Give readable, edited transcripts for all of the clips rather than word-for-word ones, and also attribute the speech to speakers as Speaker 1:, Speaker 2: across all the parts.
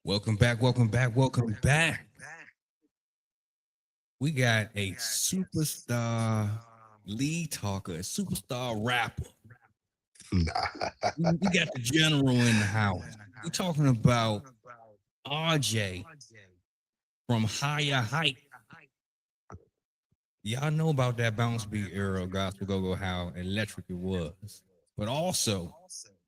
Speaker 1: Welcome back, welcome back, welcome back. We got a superstar lead talker, a superstar rapper. We got the general in the house. We're talking about RJ from Higher Height. Y'all know about that bounce beat era of gospel go-go, how electric it was. But also,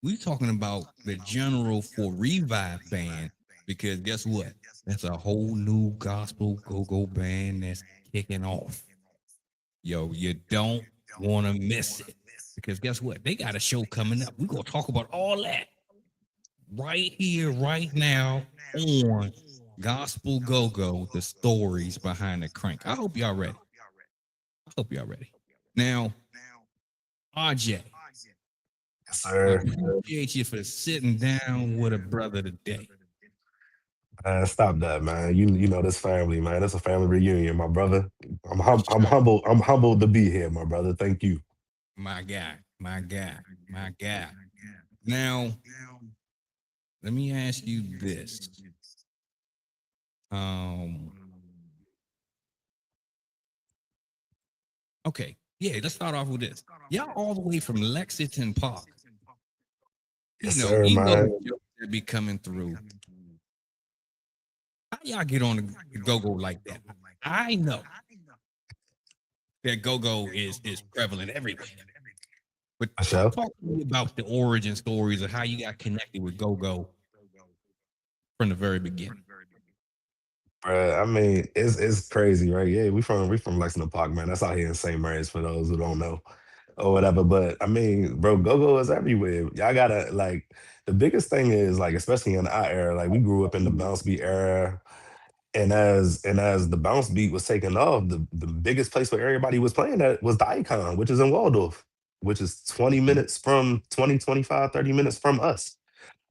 Speaker 1: we talking about the general for Revive band, because guess what? That's a whole new gospel go-go band that's kicking off. Yo, you don't want to miss it. Because guess what? They got a show coming up. We're gonna talk about all that right here, right now on Gospel Go Go, the stories behind the crank. I hope y'all ready. I hope y'all ready. Now, RJ,
Speaker 2: Yes,
Speaker 1: I
Speaker 2: sir.
Speaker 1: appreciate you for sitting down with a brother today.
Speaker 2: Stop that, man. You know this family, man. It's a family reunion, my brother.
Speaker 1: For
Speaker 2: I'm
Speaker 1: sure.
Speaker 2: humble. I'm humbled to be here, my brother. Thank you.
Speaker 1: My guy, my guy, my guy. Now, let me ask you this. Um, okay, yeah, let's start off with this. Y'all all the way from Lexington Park.
Speaker 2: Yes, sir,
Speaker 1: You know
Speaker 2: man.
Speaker 1: the jokes that be coming through. How y'all get on the go-go like that? I know that go-go is prevalent everywhere. But
Speaker 2: For sure.
Speaker 1: talk to me about the origin stories of how you got connected with go-go from the very beginning.
Speaker 2: Bruh, I mean, it's crazy, right? Yeah, we from Lexington Park, man. That's out here in St. Mary's for those who don't know or whatever. But I mean, bro, go-go is everywhere. Y'all gotta like the biggest thing is like, especially in our era, like we grew up in the bounce beat era. And as the bounce beat was taking off, the biggest place where everybody was playing at was the Icon, which is in Waldorf, which is 20
Speaker 1: Mhm.
Speaker 2: minutes from 20, 25, 30 minutes from us.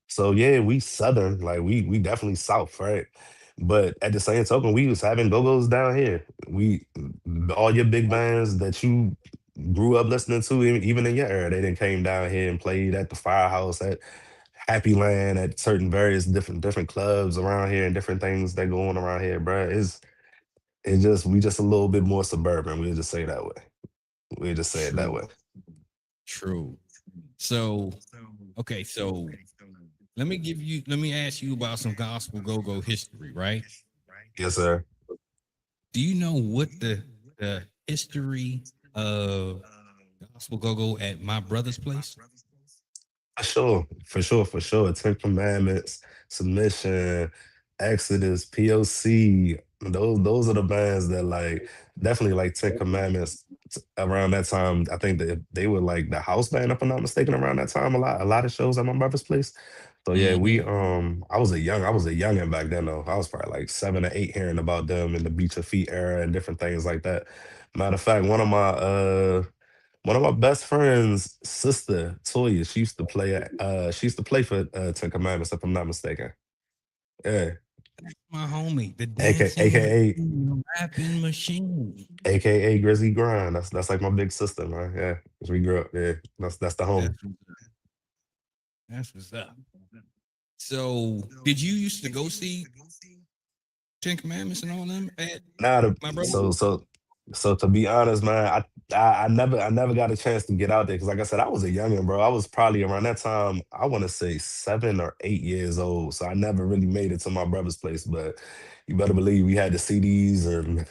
Speaker 2: So yeah, we southern, like we definitely south, right? But at the same token, we was having go-go's down here. We all your big bands that you grew up listening to, even in your era, they then came down here and played at the Firehouse, at Happy Land, at certain various different clubs around here and different things that go on around here, bro. It's just we just a little bit more suburban. We'll just say it that way. We'll just say it that
Speaker 1: True,
Speaker 2: way.
Speaker 1: true. So, okay, so let me ask you about some gospel go-go history, right?
Speaker 2: Yes, sir.
Speaker 1: Do you know what the history of gospel go-go at my brother's place?
Speaker 2: For sure, for sure, for sure. Ten Commandments, Submission, Exodus, POC. Those are the bands that like definitely like Ten Commandments. Around that time, I think that they were like the house band, if I'm not mistaken. Around that time, a lot of shows at my brother's place. So yeah, we
Speaker 1: Mm-hmm.
Speaker 2: I was a youngin' back then though. I was probably like 7 or 8 hearing about them in the Beach of Feet era and different things like that. Matter of fact, one of my best friend's sister, Toya, she used to play for Ten Commandments, if I'm not mistaken. Yeah.
Speaker 1: My homie, the
Speaker 2: AK,
Speaker 1: dancing
Speaker 2: AKA
Speaker 1: machine, the rapping machine.
Speaker 2: AKA Grizzly Grind. That's like my big sister, man. Yeah. 'Cause we grew up, yeah. That's the homie.
Speaker 1: That's that's what's up. So, did you used to go see Ten Commandments and all them at
Speaker 2: Nah,
Speaker 1: my brother?
Speaker 2: so to be honest, man, I never got a chance to get out there because, like I said, I was a youngin', bro. I was probably around that time. I want to say 7 or 8 years old, so I never really made it to my brother's place. But you better believe we had the CDs, and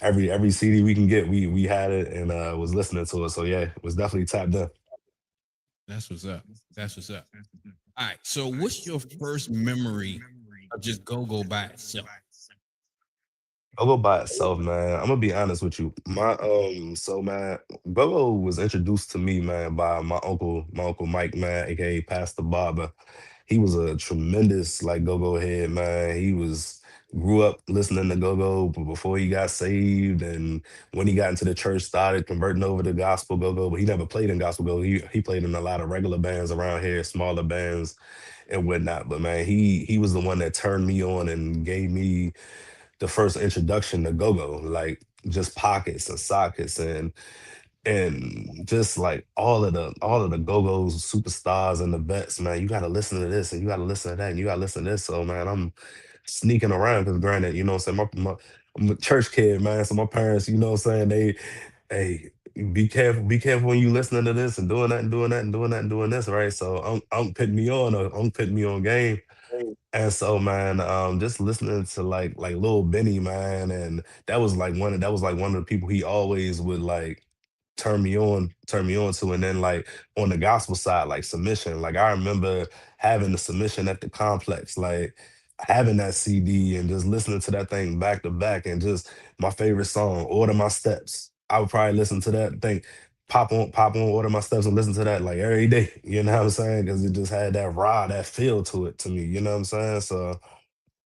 Speaker 2: every CD we can get, we had it and was listening to it. So yeah, it was definitely tapped in.
Speaker 1: That's what's up. That's what's up. All right. So, what's your first memory of just go by itself?
Speaker 2: Go by itself, man. I'm gonna be honest with you. So man, Go was introduced to me, man, by my uncle Mike, man, aka Pastor Barber. He was a tremendous like go head, man. He was grew up listening to go before he got saved, and when he got into the church, started converting over to gospel go. But he never played in gospel go. He played in a lot of regular bands around here, smaller bands and whatnot. But man, he was the one that turned me on and gave me the first introduction to go-go, like just pockets and sockets. And and just like all of the go-go's superstars and the vets, man, you gotta listen to this and you gotta listen to that and you gotta listen to this. So man, I'm sneaking around because granted, you know what I'm saying, I'm a church kid, man. So my parents, you know what I'm saying, they hey, be careful when you listening to this and doing that and doing that and doing that and doing this, right? So I'm putting me on I'm putting me on game. And so, man, just listening to like Lil Benny, man, and that was like one of the people he always would like turn me on to. And then like on the gospel side, like submission. Like I remember having the submission at the complex, like having that CD and just listening to that thing back to back, and just my favorite song, Order My Steps. I would probably listen to that thing, pop on, Order My Steps, and listen to that like every day. You know what I'm saying? Because it just had that raw, that feel to it to me. You know what I'm saying? So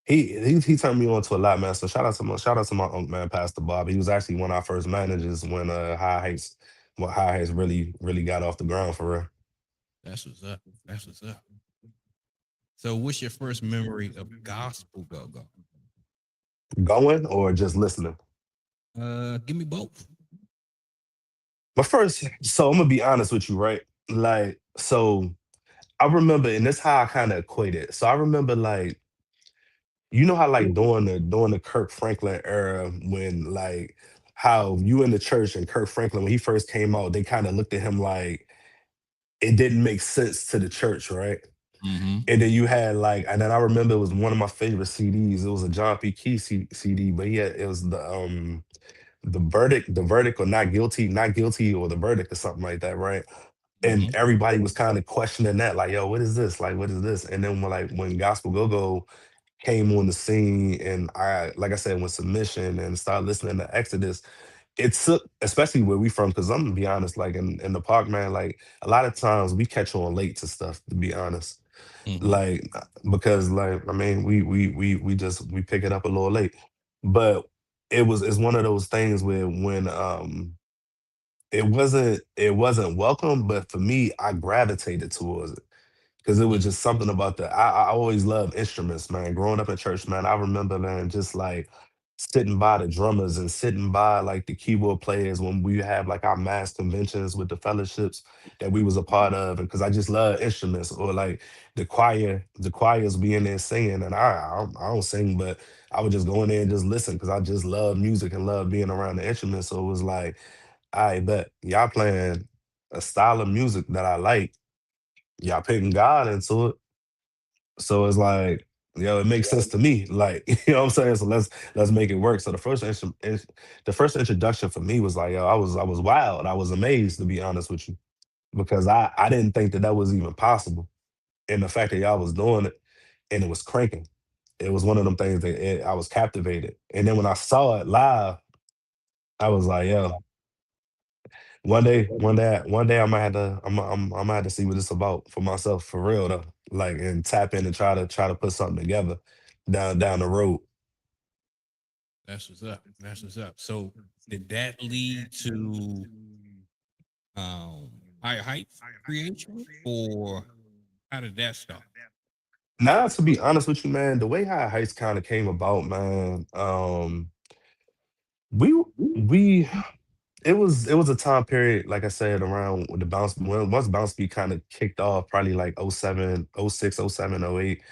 Speaker 2: he turned me on to a lot, man. So shout out to my uncle, man, Pastor Bob. He was actually one of our first managers when High Heights really got off the ground for real.
Speaker 1: That's what's up. That's what's up. So, what's your first memory of gospel go go?
Speaker 2: Going or just listening.
Speaker 1: Give me both.
Speaker 2: But first, so I'm gonna be honest with you, right? Like, so I remember, and that's how I kind of equate it. So I remember like, you know how like during the Kirk Franklin era, when like how you in the church and Kirk Franklin when he first came out, they kind of looked at him like it didn't make sense to the church, right?
Speaker 1: Mm-hmm.
Speaker 2: And then you had like, and then I remember it was one of my favorite CDs. It was a John P. Key CD, but yeah, it was the verdict or not guilty or the verdict or something like that, right? And
Speaker 1: Mm-hmm.
Speaker 2: everybody was kind of questioning that, like, yo, what is this? Like, what is this? And then when Gospel Go Go came on the scene, and I, like I said, when submission and started listening to Exodus, it took, especially where we from, because I'm gonna be honest, like in the park, man, like a lot of times we catch on late to stuff, to be honest.
Speaker 1: Mm-hmm.
Speaker 2: Like because like I mean we pick it up a little late. But it's one of those things where when it wasn't welcome, but for me, I gravitated towards it because it was
Speaker 1: Mm-hmm.
Speaker 2: just something about I always loved instruments, man. Growing up in church, man, I remember, man, just like sitting by the drummers and sitting by like the keyboard players when we have like our mass conventions with the fellowships that we was a part of, and because I just love instruments, or like the choirs being there singing, and I don't sing, but I would just go in there and just listen because I just love music and love being around the instruments. So it was like, I bet y'all playing a style of music that I like, y'all putting God into it. So it's like, yo, it makes sense to me. Like, you know what I'm saying? So let's make it work. So the first introduction for me was like, yo, I was wild. I was amazed, to be honest with you, because I didn't think that that was even possible. And the fact that y'all was doing it and it was cranking, it was one of them things that I was captivated. And then when I saw it live, I was like, yo, one day I might have to, I might have to see what it's about for myself, for real though. Like, and tap in and try to put something together down the road.
Speaker 1: That's what's up. That's what's up. So, did that lead to um higher heights creation, or how did that start?
Speaker 2: Now, to be honest with you, man, the way High Heights kind of came about, man, we we it was a time period, like I said, around when the once bounce beat kind of kicked off, probably like '07, '06, '07, '08.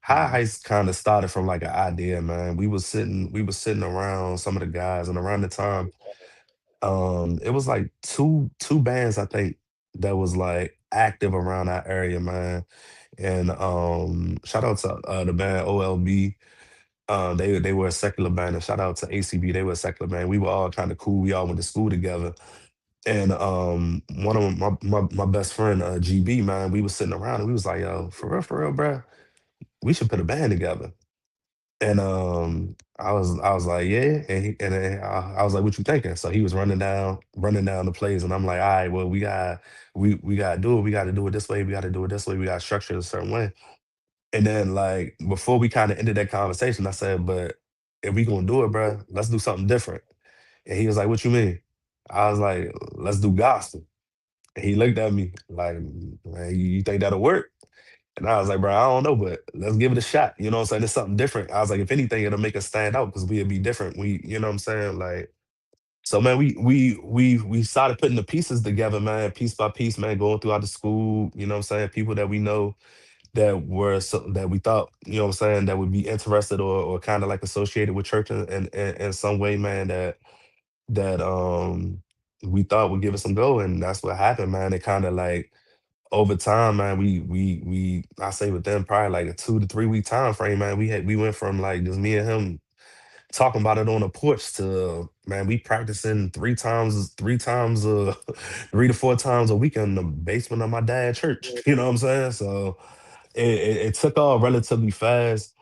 Speaker 2: High
Speaker 1: Mm-hmm.
Speaker 2: Heights kind of started from like an idea, man. We was sitting around some of the guys, and around the time, it was like two bands I think that was like active around that area, man. And shout out to the band OLB. They were a secular band, and shout out to ACB. They were a secular band. We were all kind of cool. We all went to school together. And one of my best friend, GB, man, we was sitting around and we was like, yo, for real, bro, we should put a band together. And I was like, yeah. And then I was like, what you thinking? So he was running down the plays, and I'm like, all right, well, we gotta do it. We gotta do it this way. We gotta do it this way. We gotta structure it a certain way. And then like before we kind of ended that conversation, I said, but if we gonna do it, bro, let's do something different. And he was like, what you mean? I was like, let's do gospel. And he looked at me like, man, you think that'll work? And I was like, bro, I don't know, but let's give it a shot. You know what I'm saying? It's something different. I was like, if anything, it'll make us stand out because we'll be different. You know what I'm saying? Like, So man, we started putting the pieces together, man, piece by piece, man, going throughout the school, you know what I'm saying? People that we know that were that we thought, you know what I'm saying, that would be interested or kind of like associated with church in some way, man, that we thought would give us some go. And that's what happened, man. It kind of like over time, man, we I say within probably like a 2 to 3 week time frame, man, we went from like just me and him talking about it on the porch to man, we practicing three times 3 to 4 times a week in the basement of my dad's church. You know what I'm saying? So it took off relatively fast.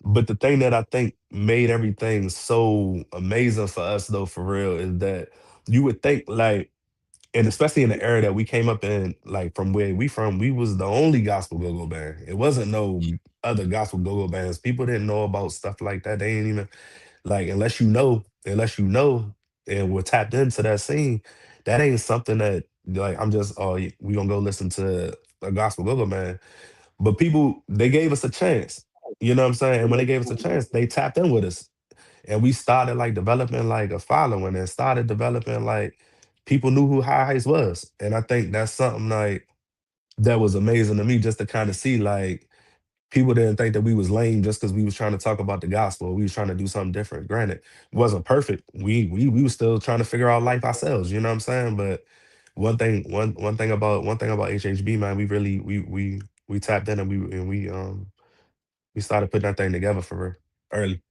Speaker 2: But the thing that I think made everything so amazing for us though, for real, is that you would think like, and especially in the era that we came up in, like from where we from, we was the only gospel go-go band. It wasn't no other gospel go-go bands. People didn't know about stuff like that. They ain't even like unless you know, and we're tapped into that scene, that ain't something that like I'm just we gonna go listen to a gospel go-go band. But people, they gave us a chance. You know what I'm saying? And when they gave us a chance, they tapped in with us. And we started like developing like a following and started developing like people knew who High Heights was. And I think that's something like that was amazing to me just to kind of see like people didn't think that we was lame just because we was trying to talk about the gospel. We was trying to do something different. Granted, it wasn't perfect. We was still trying to figure out life ourselves, you know what I'm saying? But one thing about HHB, man, we really we tapped in and we started putting that thing together for real early.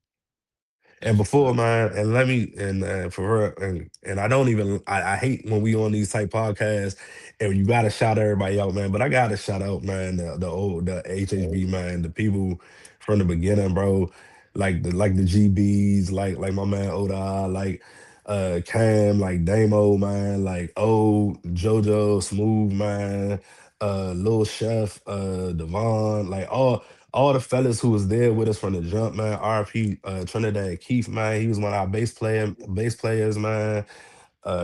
Speaker 2: And
Speaker 1: That's what's
Speaker 2: before,
Speaker 1: up.
Speaker 2: man, and let me and for real, and I don't even I hate when we on these type podcasts and you gotta shout everybody out, man. But I gotta shout out, man, the HHB, man, the people from the beginning, bro. Like the GBs, like my man Oda, like Cam, like Damo, man, like Jojo, Smooth, man, Lil Chef, Devon, like all the fellas who was there with us from the jump, man. RP Trinidad Keith, man. He was one of our bass players, man.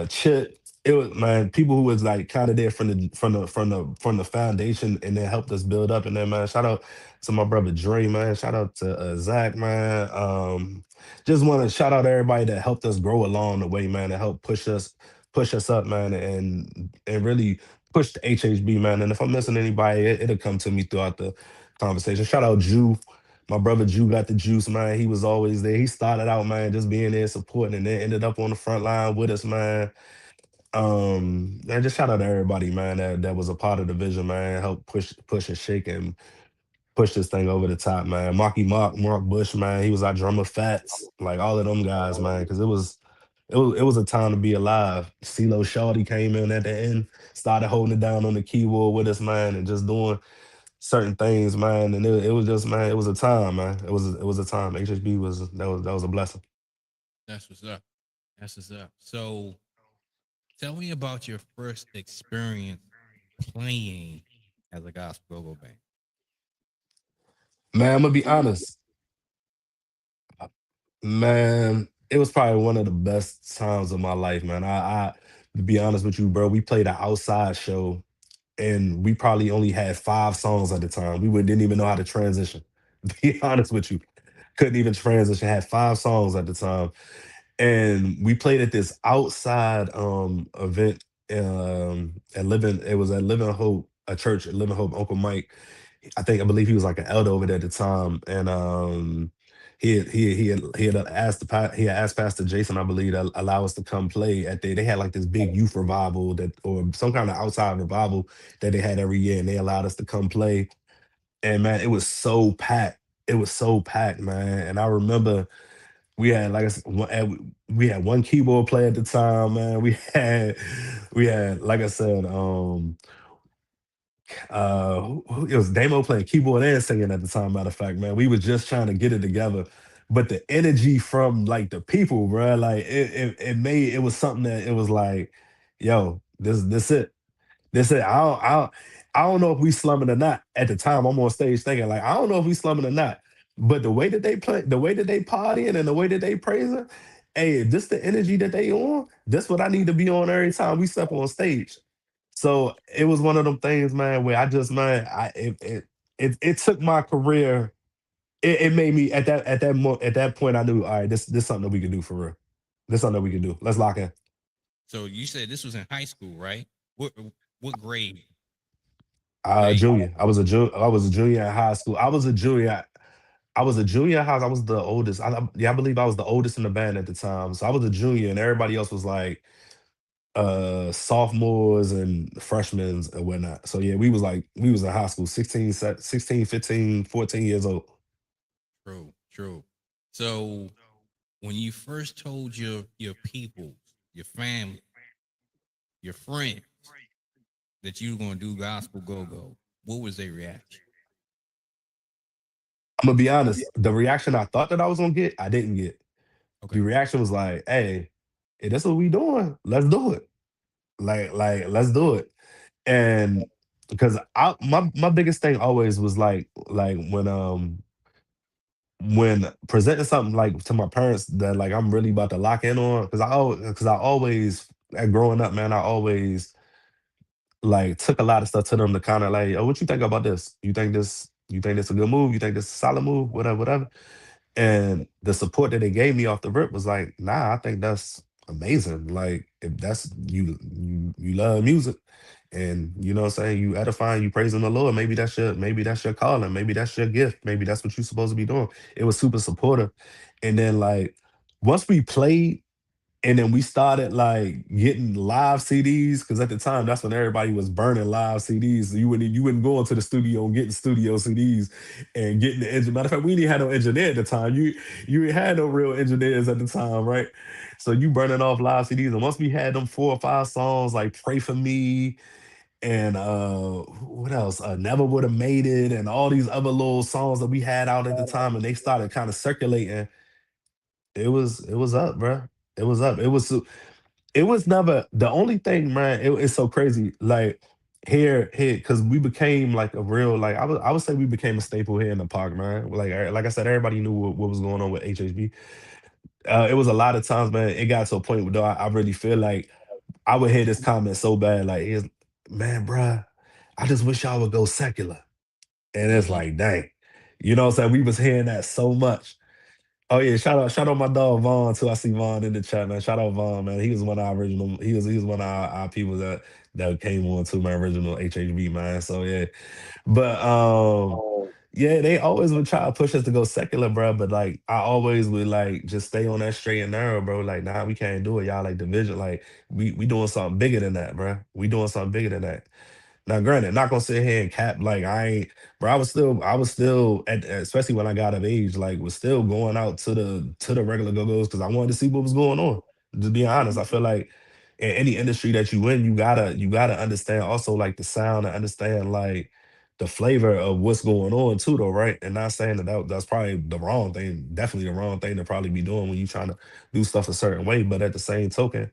Speaker 2: Chip. It was man, people who was like kind of there from the foundation and then helped us build up. And then man, shout out to my brother Dre, man. Shout out to Zach, man. Just want to shout out everybody that helped us grow along the way, man. That helped push us up, man, and really push the HHB, man. And if I'm missing anybody, it'll come to me throughout the conversation. Shout out Jew. My brother Jew got the juice, man. He was always there. He started out, man, just being there supporting and then ended up on the front line with us, man. And just shout out to everybody, man, that was a part of the vision, man. Help push and shake and push this thing over the top, man. Mark Bush, man. He was our drummer, Fats, like all of them guys, man. Because it was a time to be alive. CeeLo Shawty came in at the end, started holding it down on the keyboard with us, man, and just doing certain things, man. And it was just, man, it was a time, man. It was a time. HHB was a blessing.
Speaker 1: That's what's up. That's what's up. So tell me about your first experience playing as a gospel go band.
Speaker 2: Man, I'm gonna be honest, man. It was probably one of the best times of my life, man. I to be honest with you, bro, we played an outside show and we probably only had 5 songs at the time. Didn't even know how to transition. To be honest with you, couldn't even transition. Had 5 songs at the time, and we played at this outside event at Living. It was at Living Hope, a church at Living Hope. Uncle Mike, I believe he was like an elder over there at the time, and he had asked Pastor Jason, I believe, to allow us to come play at they had like this big youth revival that or some kind of outside revival that they had every year, and they allowed us to come play. And man, it was so packed. It was so packed, man. And I remember we had like I said, we had one keyboard player at the time, man. We had like I said, it was Damo playing keyboard and singing at the time. Matter of fact, man, we was just trying to get it together. But the energy from like the people, bro, like it was something that it was like, yo, this it. They said, I don't know if we slumming or not. At the time, I'm on stage thinking, like, I don't know if we slumming or not. But the way that they play, the way that they partying and the way that they praising, hey, if this the energy that they on, this what I need to be on every time we step on stage. So it was one of them things, man, where I just, man, it took my career. It made me at that point, I knew, all right, this something that we can do for real. This something that we can do. Let's lock in.
Speaker 1: So you said this was in high school, right? What grade? What age?
Speaker 2: Junior. I was a junior in high school. I was a junior in high. I was the oldest. Yeah, I believe I was the oldest in the band at the time. So I was a junior, and everybody else was like sophomores and freshmen and whatnot. So yeah, we was in high school, 16, 15, 14 years old.
Speaker 1: True, true. So when you first told your people, your family, your friends that you were gonna do gospel go go, what was their reaction?
Speaker 2: I'm gonna be honest. The reaction I thought that I was gonna get, I didn't get. The
Speaker 1: Okay.
Speaker 2: reaction was like, hey, that's what we doing. Let's do it. Let's do it. And because my biggest thing always was like when presenting something like to my parents that like I'm really about to lock in on, because I always growing up, man, I always like took a lot of stuff to them to kind of like, oh, what you think about this? You think this a good move? You think this a solid move? Whatever, whatever. And the support that they gave me off the rip was like, nah, I think that's amazing. Like if that's you love music and you know what I'm saying, you edifying, you praising the Lord, maybe that's your calling, maybe that's your gift, maybe that's what you're supposed to be doing. It was super supportive. And then like once we played and then we started like getting live CDs because at the time that's when everybody was burning live CDs. So you wouldn't go into the studio and getting studio CDs and getting the engine. Matter of fact, we didn't have no engineer at the time. You ain't had no real engineers at the time, right? So you burning off live CDs. And once we had them 4 or 5 songs like "Pray for Me" and what else? "Never Would Have Made It" and all these other little songs that we had out at the time, and they started kind of circulating. It was up, bro. It was up. It was never the only thing, man. It's so crazy. Like here, because we became like a real like I would say we became a staple here in the park, man. Like I said, everybody knew what was going on with HHB. It was a lot of times, man. It got to a point where though I really feel like I would hear this comment so bad, like, man, bruh, I just wish y'all would go secular. And it's
Speaker 1: Mm-hmm.
Speaker 2: like, dang, you know what I'm saying? We was hearing that so much. Oh yeah, shout out my dog Vaughn too. I see Vaughn in the chat, man. Shout out Vaughn, man. He was one of our original. He was one of our people that came on to my original HHV, man. So yeah, but yeah, they always would try to push us to go secular, bro. But like, I always would like just stay on that straight and narrow, bro. Like, nah, we can't do it, y'all. Like division, like we doing something bigger than that, bro. We doing something bigger than that. Now, granted, not gonna sit here and cap like I ain't, bro. I was still, especially when I got of age, like was still going out to the regular go go's because I wanted to see what was going on. Just being honest, I feel like in any industry that you in, you gotta understand also like the sound and understand like the flavor of what's going on too, though, right? And not saying that's probably the wrong thing, definitely the wrong thing to probably be doing when you trying to do stuff a certain way, but at the same token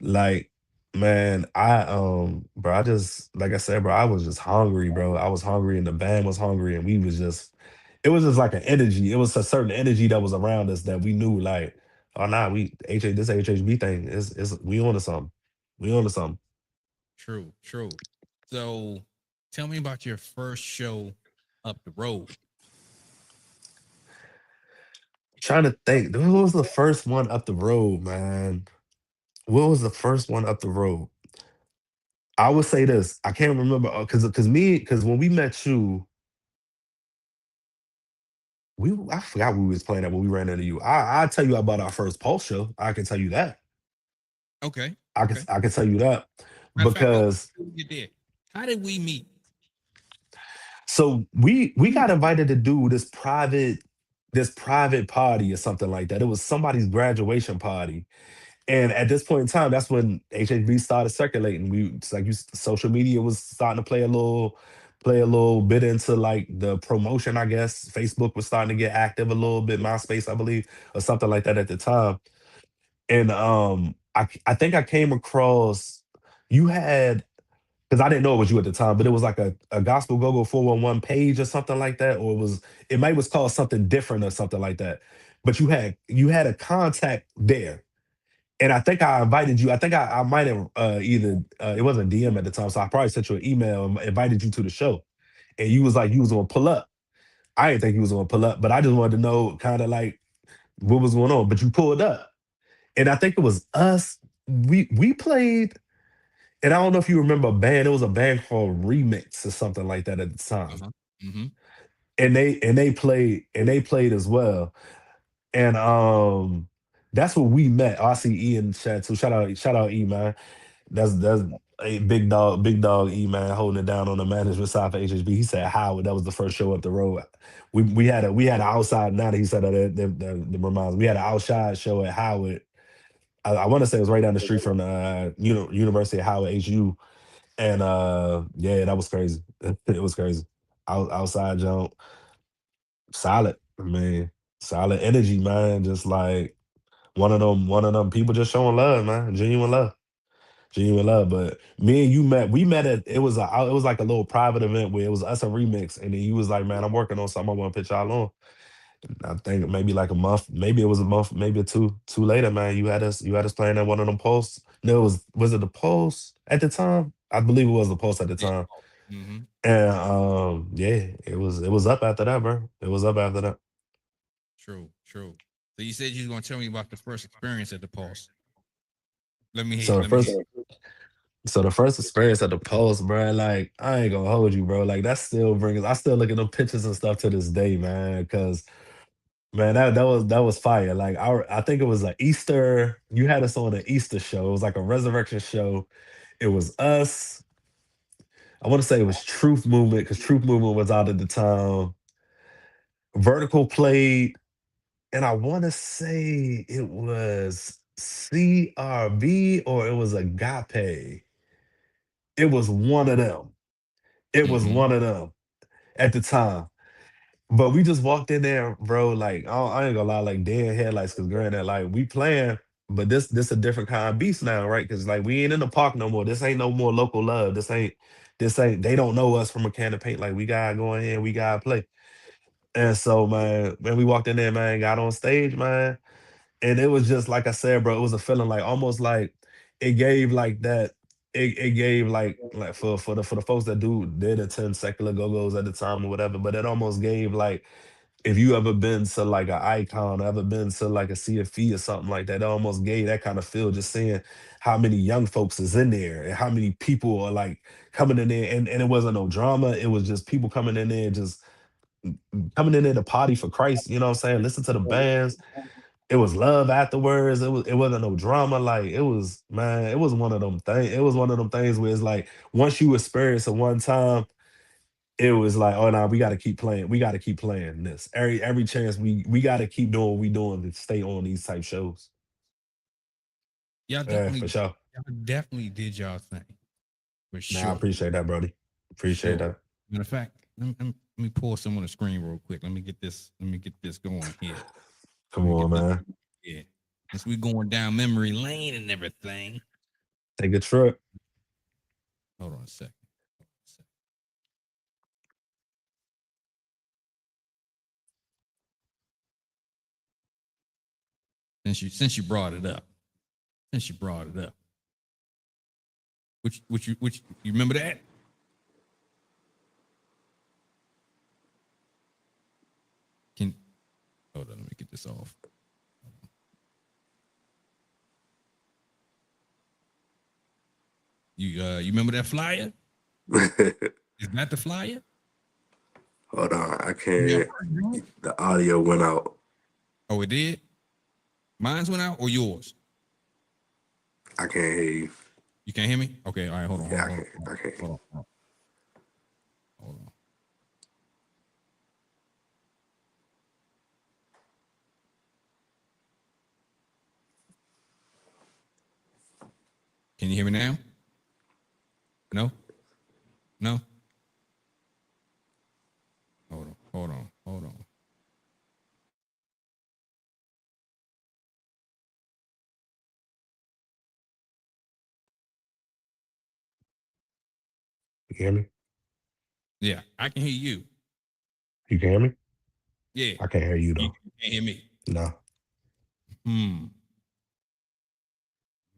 Speaker 2: like, man, bro, I just like I said, bro, I was just hungry, bro. I was hungry and the band was hungry and we was just it was just like an energy. It was a certain energy that was around us that we knew like, oh nah, this HHB thing is we on to something. We on to something.
Speaker 1: True, true. So tell me about your first show up the road.
Speaker 2: Trying to think, what was the first one up the road, man? What was the first one up the road? I would say this. I can't remember because when we met you, I forgot we was playing that when we ran into you. I'll tell you about our first Pulse show. I can tell you that.
Speaker 1: Okay,
Speaker 2: I can
Speaker 1: okay.
Speaker 2: I can tell you that
Speaker 1: Matter of fact,
Speaker 2: because
Speaker 1: before we get there, how did we meet?
Speaker 2: so we got invited to do this private party or something like that. It was somebody's graduation party. And at this point in time, that's when HHB started circulating. It's like social media was starting to play a little bit into like the promotion, I guess. Facebook was starting to get active a little bit, MySpace, I believe, or something like that at the time. And I think I came across you had because I didn't know it was you at the time, but it was like a Gospel Go-Go 411 page or something like that, or it might was called something different or something like that. But you had a contact there. And I think I invited you. I think I might have either it wasn't DM at the time, so I probably sent you an email and invited you to the show. And you was like you was gonna pull up. I didn't think you was gonna pull up, but I just wanted to know kind of like what was going on. But you pulled up. and I think it was us. We played, and I don't know if you remember a band. It was a band called Remix or something like that at the time,
Speaker 1: Uh-huh. Mm-hmm.
Speaker 2: and they played as well. And that's where we met. I see E in the chat too. Shout out E, man. That's a big dog E, man, holding it down on the management side for HHB. He said Howard, that was the first show up the road. We had an outside, now that he said that reminds me. We had an outside show at Howard. I want to say it was right down the street from the University of Howard HU. And yeah, that was crazy. It was crazy. Outside jump, solid. I mean, solid energy, man. Just like one of them people just showing love, man. Genuine love. Genuine love. But me and you met, we met at it was like a little private event where it was us and Remix. And then you was like, man, I'm working on something I want to pitch y'all on. I think maybe like a month, maybe it was a month, maybe two later, man. You had us playing at one of them posts. No, was it the post at the time? I believe it was the post at the
Speaker 1: Yeah.
Speaker 2: time.
Speaker 1: Mm-hmm.
Speaker 2: And yeah, it was up after that, bro. It was up after that.
Speaker 1: True. True. So you said you was gonna tell me about the first experience at the pulse. Let me hear.
Speaker 2: So the
Speaker 1: Let me hear.
Speaker 2: first so the first experience at the post, bro, like I ain't gonna hold you, bro. Like that still brings I still look at them pictures and stuff to this day, man. Cause man, that was fire. Like I think it was like Easter. You had us on an Easter show. It was like a resurrection show. It was us. I want to say it was Truth Movement because Truth Movement was out at the time. Vertical played, and I want to say it was CRB or it was Agape. It was one of them. It was
Speaker 1: Mm-hmm.
Speaker 2: one of them at the time. But we just walked in there, bro. Like I ain't gonna lie, like dead headlights. Cause granted, like we playing, but this a different kind of beast now, right? Cause like we ain't in the park no more. This ain't no more local love. This ain't. They don't know us from a can of paint. Like we gotta go in here, we gotta play. And so, man, we walked in there, man, got on stage, man, and it was just like I said, bro. It was a feeling like almost like it gave like that. It gave like for the folks that did attend secular go-go's at the time or whatever, but it almost gave like if you ever been to like an icon, or ever been to like a CFE or something like that, it almost gave that kind of feel just seeing how many young folks is in there and how many people are like coming in there and it wasn't no drama. It was just people coming in there just coming in there to party for Christ, you know what I'm saying? Listen to the bands. It was love afterwards. It wasn't no drama. Like it was, man, it was one of them things. It was one of them things where it's like once you experience it one time, it was like, oh no, we got to keep playing. We got to keep playing this. Every chance we got to keep doing what we doing to stay on these type shows.
Speaker 1: Y'all
Speaker 2: Yeah,
Speaker 1: definitely,
Speaker 2: for sure.
Speaker 1: y'all definitely did y'all thing for
Speaker 2: Nah, I
Speaker 1: sure.
Speaker 2: appreciate that, Brody.
Speaker 1: For
Speaker 2: Appreciate
Speaker 1: sure.
Speaker 2: that.
Speaker 1: Matter of fact, let me pull some on the screen real quick. Let me get this. Let me get this going here. Let
Speaker 2: Come
Speaker 1: me
Speaker 2: on,
Speaker 1: get this.
Speaker 2: man.
Speaker 1: Yeah. Since we going down memory lane and everything.
Speaker 2: Take a trip.
Speaker 1: Hold on a second. Since you brought it up. Since you brought it up. Which you remember that? Can hold on, let me get this off. You remember that flyer? Is that the flyer?
Speaker 2: Hold on, I
Speaker 1: When y'all
Speaker 2: can't.
Speaker 1: first drew it?
Speaker 2: The audio went out.
Speaker 1: Oh, it did? Mine's went out or yours?
Speaker 2: I can't hear you.
Speaker 1: You can't hear me? Okay, all right, hold on, hold
Speaker 2: Yeah,
Speaker 1: on,
Speaker 2: I
Speaker 1: hold
Speaker 2: can't.
Speaker 1: on,
Speaker 2: I can't.
Speaker 1: hold on, hold on. Hold on. Can you hear me now? No? No? Hold on, hold on, hold on.
Speaker 2: You hear me?
Speaker 1: Yeah, I can hear you.
Speaker 2: You can hear me?
Speaker 1: Yeah.
Speaker 2: I can't hear you
Speaker 1: You
Speaker 2: though.
Speaker 1: can't hear me.
Speaker 2: No.
Speaker 1: Hmm.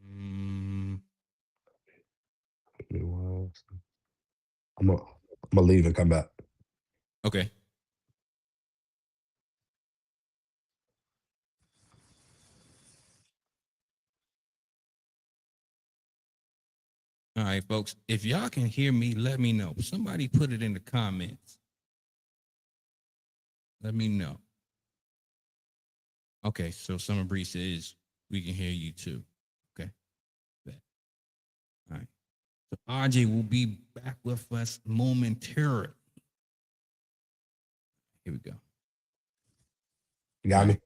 Speaker 1: Mm,
Speaker 2: Give me one second. I'm gonna leave and come back.
Speaker 1: okay. All right, folks. If y'all can hear me, let me know. Somebody put it in the comments. Let me know. Okay, so Summer Breeze says we can hear you too. Okay. Bet. All right. So RJ will be back with us momentarily. Here we go.
Speaker 2: You
Speaker 1: All
Speaker 2: got
Speaker 1: right.
Speaker 2: me?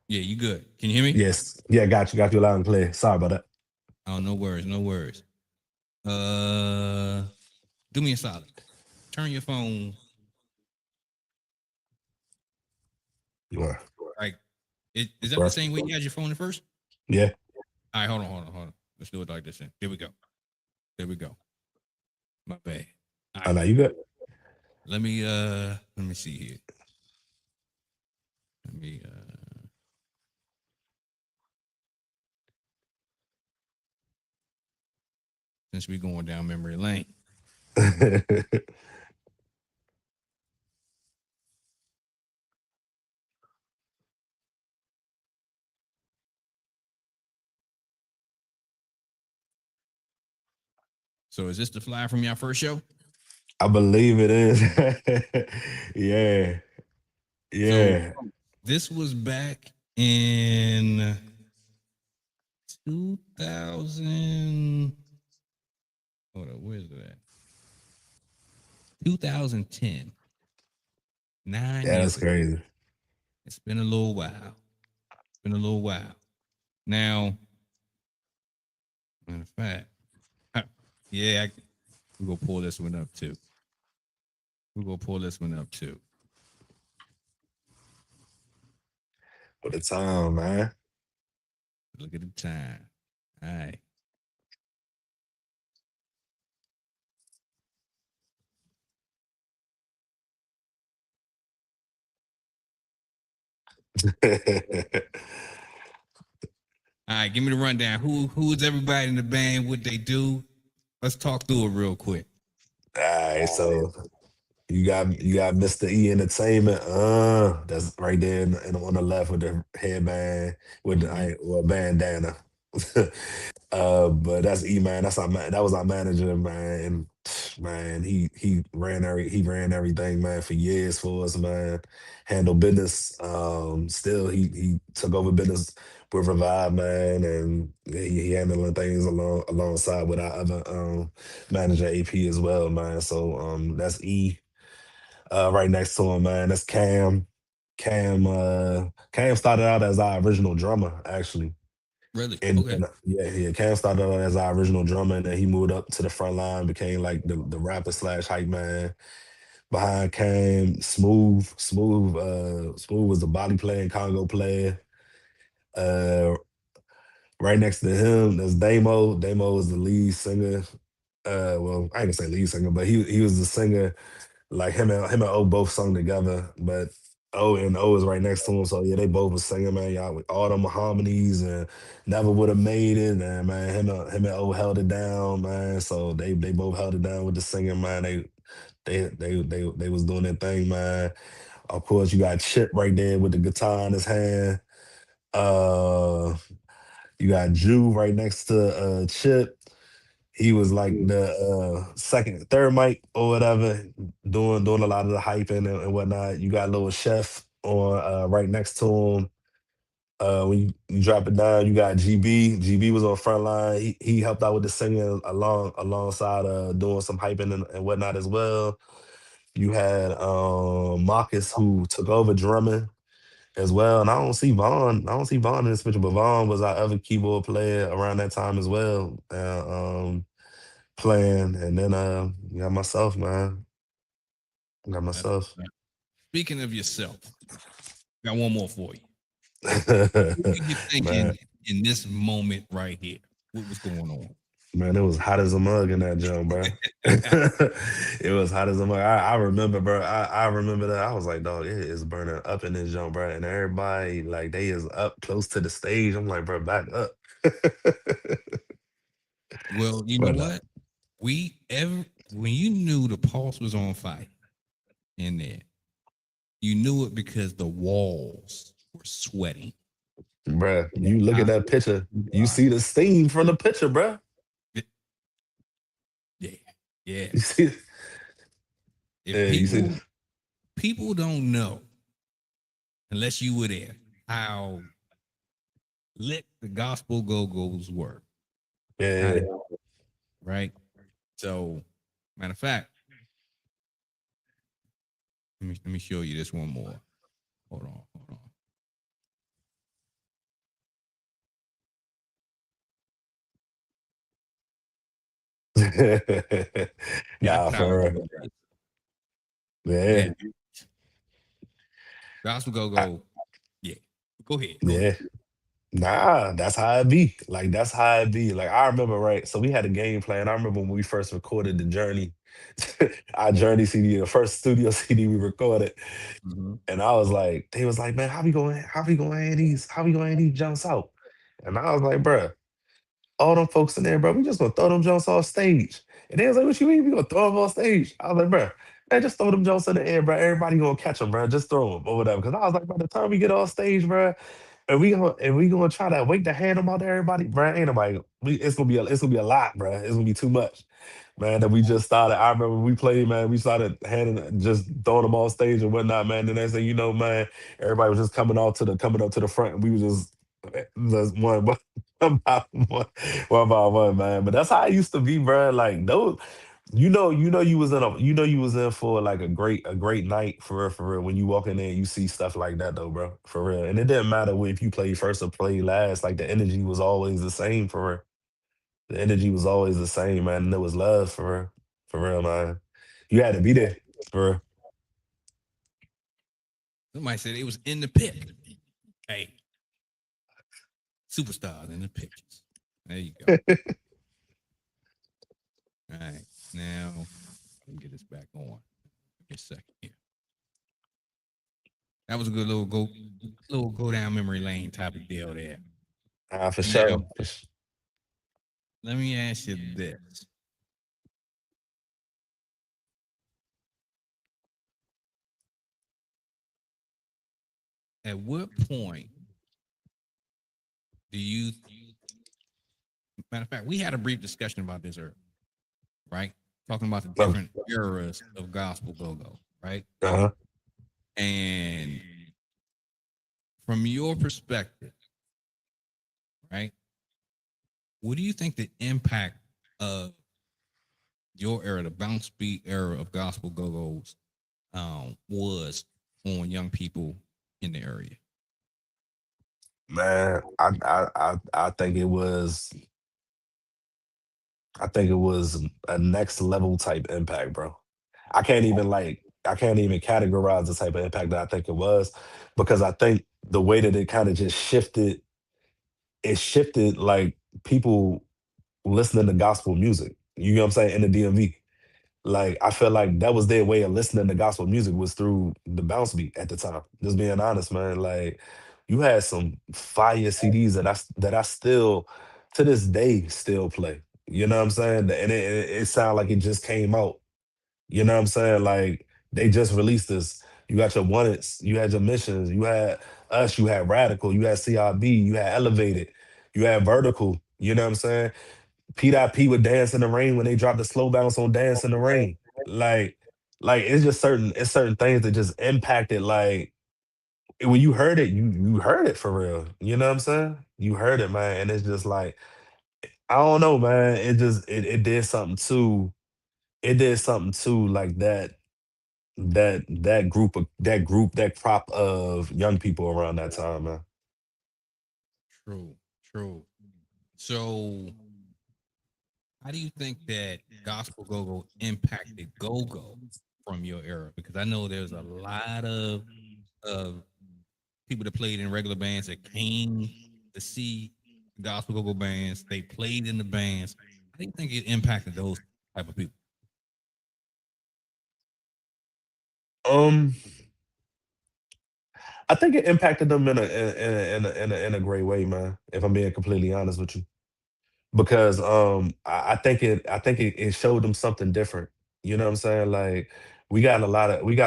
Speaker 1: Yeah, you good. Can you hear me?
Speaker 2: Yes. Yeah, got you loud and clear. Sorry about that.
Speaker 1: Oh, no worries, no worries. Uh do me a solid. Turn your phone.
Speaker 2: You are.
Speaker 1: Like, is that the
Speaker 2: Right.
Speaker 1: same way you had your phone at first?
Speaker 2: Yeah.
Speaker 1: All right, hold on. Let's do it like this. Then. Here we go. There we go. My bad. All
Speaker 2: I
Speaker 1: right.
Speaker 2: know you good.
Speaker 1: Let me see here. Let me since we going down memory lane. So is this the fly from your first show?
Speaker 2: I believe it is. Yeah.
Speaker 1: So
Speaker 2: Yeah.
Speaker 1: this was back in 2000. Hold on, where's that? 2010. 9
Speaker 2: Yeah, that's
Speaker 1: years ago.
Speaker 2: crazy.
Speaker 1: It's been a little while. Been a little while. Now, matter of fact, yeah, we're gonna pull this one up too. We're gonna pull this one up too.
Speaker 2: For the time, man.
Speaker 1: Look at the time. All right. All right, give me the rundown. Who's everybody in the band? What they do? Let's talk through it real quick.
Speaker 2: All right, so you got Mr. E Entertainment. That's right there on the left with the headband with the
Speaker 1: Mm-hmm.
Speaker 2: well, bandana. But that's E man. That was our manager, man. And man, he ran everything, man, for years for us, man. Handled business. Still he took over business with Revive, man, and he handling things alongside with our other manager AP as well, man. So that's E. Right next to him, man. That's Cam. Cam started out as our original drummer, actually.
Speaker 1: Really?
Speaker 2: And
Speaker 1: Okay.
Speaker 2: yeah, Cam started out as our original drummer, and then he moved up to the front line, became like the rapper slash hype man. Behind Cam, Smooth was the body player and Congo player. Uh, right next to him, there's Damo. Damo was the lead singer. Well, I ain't gonna say lead singer, but he was the singer. Like him and O both sung together, but O is right next to him. So yeah, they both was singing, man. Y'all with all them harmonies and never would have made it. And man, him and O held it down, man. So they both held it down with the singing, man. They was doing their thing, man. Of course, you got Chip right there with the guitar in his hand. Uh, you got Jew right next to Chip. He was like the third mic or whatever, doing a lot of the hyping and whatnot. You got little chef on right next to him. When you drop it down, you got GB. GB was on front line. He helped out with the singing alongside doing some hyping and whatnot as well. You had Marcus who took over drumming as well. And I don't see Vaughn. I don't see Vaughn in this picture, but Vaughn was our other keyboard player around that time as well. Playing, and then you got myself, man. Got
Speaker 1: That's
Speaker 2: myself.
Speaker 1: Speaking of yourself, got one more for you. What were you
Speaker 2: Man,
Speaker 1: thinking in this moment right here? What was going on?
Speaker 2: man, it was hot as a mug in that jump, bro. It was hot as a mug. I remember, bro. I remember that. I was like, dog, it is burning up in this jump, bro. And everybody, like, they is up close to the stage. I'm like, bro, back up.
Speaker 1: Well, you know
Speaker 2: But
Speaker 1: what? We ever When you knew the pulse was on fire in there, you knew it because the walls were sweating.
Speaker 2: bro, you look at
Speaker 1: I,
Speaker 2: that picture, you see the steam from the picture, bro. You
Speaker 1: Yes.
Speaker 2: see,
Speaker 1: If
Speaker 2: yeah, you see.
Speaker 1: people don't know unless you were there how lit the gospel go-go's were. How
Speaker 2: Yeah,
Speaker 1: they, right? So, matter of fact, let me show you this one more. Hold on, hold on.
Speaker 2: yeah.
Speaker 1: That's
Speaker 2: Nah,
Speaker 1: how
Speaker 2: for
Speaker 1: it
Speaker 2: real.
Speaker 1: is.
Speaker 2: Yeah,
Speaker 1: Yeah, gospel
Speaker 2: I-
Speaker 1: go-go. Yeah, go ahead, go
Speaker 2: yeah.
Speaker 1: ahead.
Speaker 2: Nah, that's how it be. Like that's how it be. Like I remember, right? So we had a game plan. I remember when we first recorded the Journey, our Journey CD, the first studio CD we recorded.
Speaker 1: Mhm.
Speaker 2: And I was like, they was like, man, how we going to these jumps out? And I was like, bruh, all them folks in there, bro, we just gonna throw them jumps off stage. And they was like, what you mean we gonna throw them off stage? I was like, bruh, man, just throw them jumps in the air, bro. Everybody gonna catch them, bro. Just throw them or whatever. Cause I was like, by the time we get off stage, bro, and we gonna try to wait to hand them out to everybody, bro. Ain't nobody. It's gonna be a lot, bro. It's gonna be too much, man. That we just started. I remember we played, man. We started handing, just throwing them on stage and whatnot, man. The next thing you know, man, everybody was just coming up to the front, and we was just one by one by one, man. But that's how it used to be, bro. Like those. You was in for like a great night for real. When you walk in there, you see stuff like that though, bro, for real. And it didn't matter if you played first or played last. Like the energy was always the same for real. The energy was always the same, man. And there was love for real, man. You had to be there for real.
Speaker 1: Somebody said it was in the pit. Hey, superstars in the pictures. There you go. All right, now let me get this back on. Give me a second here. That was a good little go down memory lane type of deal there.
Speaker 2: For
Speaker 1: Now,
Speaker 2: sure.
Speaker 1: let me ask you this: at what point do you? Matter of fact, we had a brief discussion about this earlier, right? Talking about the
Speaker 2: Uh
Speaker 1: different eras of gospel go-go, right?
Speaker 2: huh.
Speaker 1: And from your perspective, right? What do you think the impact of your era, the bounce beat era of gospel go-go's, was on young people in the area?
Speaker 2: Man, I think it was. I think it was a next level type impact, bro. I can't even categorize the type of impact that I think it was because I think the way that it kind of just shifted like people listening to gospel music. You know what I'm saying? In the DMV. Like I feel like that was their way of listening to gospel music was through the bounce beat at the time. Just being honest, man. Like you had some fire CDs that I still to this day still play. You know what I'm saying? And it sounded like it just came out. You know what I'm saying? Like they just released this. You got your Wanteds, you had your Missions, you had us, you had Radical, you had CRB, you had Elevated, you had Vertical. You know what I'm saying? P.P would Dance in the Rain when they dropped the slow bounce on Dance in the Rain. Like, like it's certain things that just impacted like when you heard it, you heard it for real. You know what I'm saying? You heard it, man. And it's just like, I don't know, man. It did something too. It did something too, like that crop of young people around that time, man.
Speaker 1: True, true. So, how do you think that gospel go-go impacted go-go from your era? Because I know there's a lot of people that played in regular bands that came to see gospel go-go bands. They played in the bands. How do you think it impacted those type of people?
Speaker 2: Um, I think it impacted them in a great way, man. If I'm being completely honest with you, because I think it showed them something different. You know what I'm saying? Like we got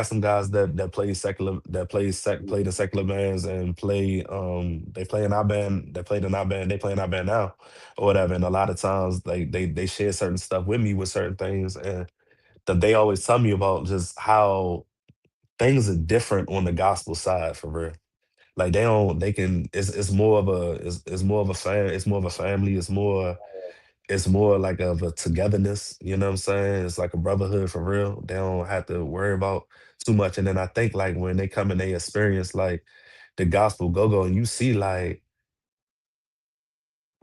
Speaker 2: some guys that play secular played in secular bands and they play in our band, they played in our band, they play in our band now or whatever. And a lot of times they share certain stuff with me with certain things. that they always tell me about just how things are different on the gospel side for real. Like they don't, they can. It's more of a, it's more of a it's more of a family. It's more like of a togetherness. You know what I'm saying? It's like a brotherhood for real. They don't have to worry about too much. And then I think like when they come and they experience like the gospel go go, and you see like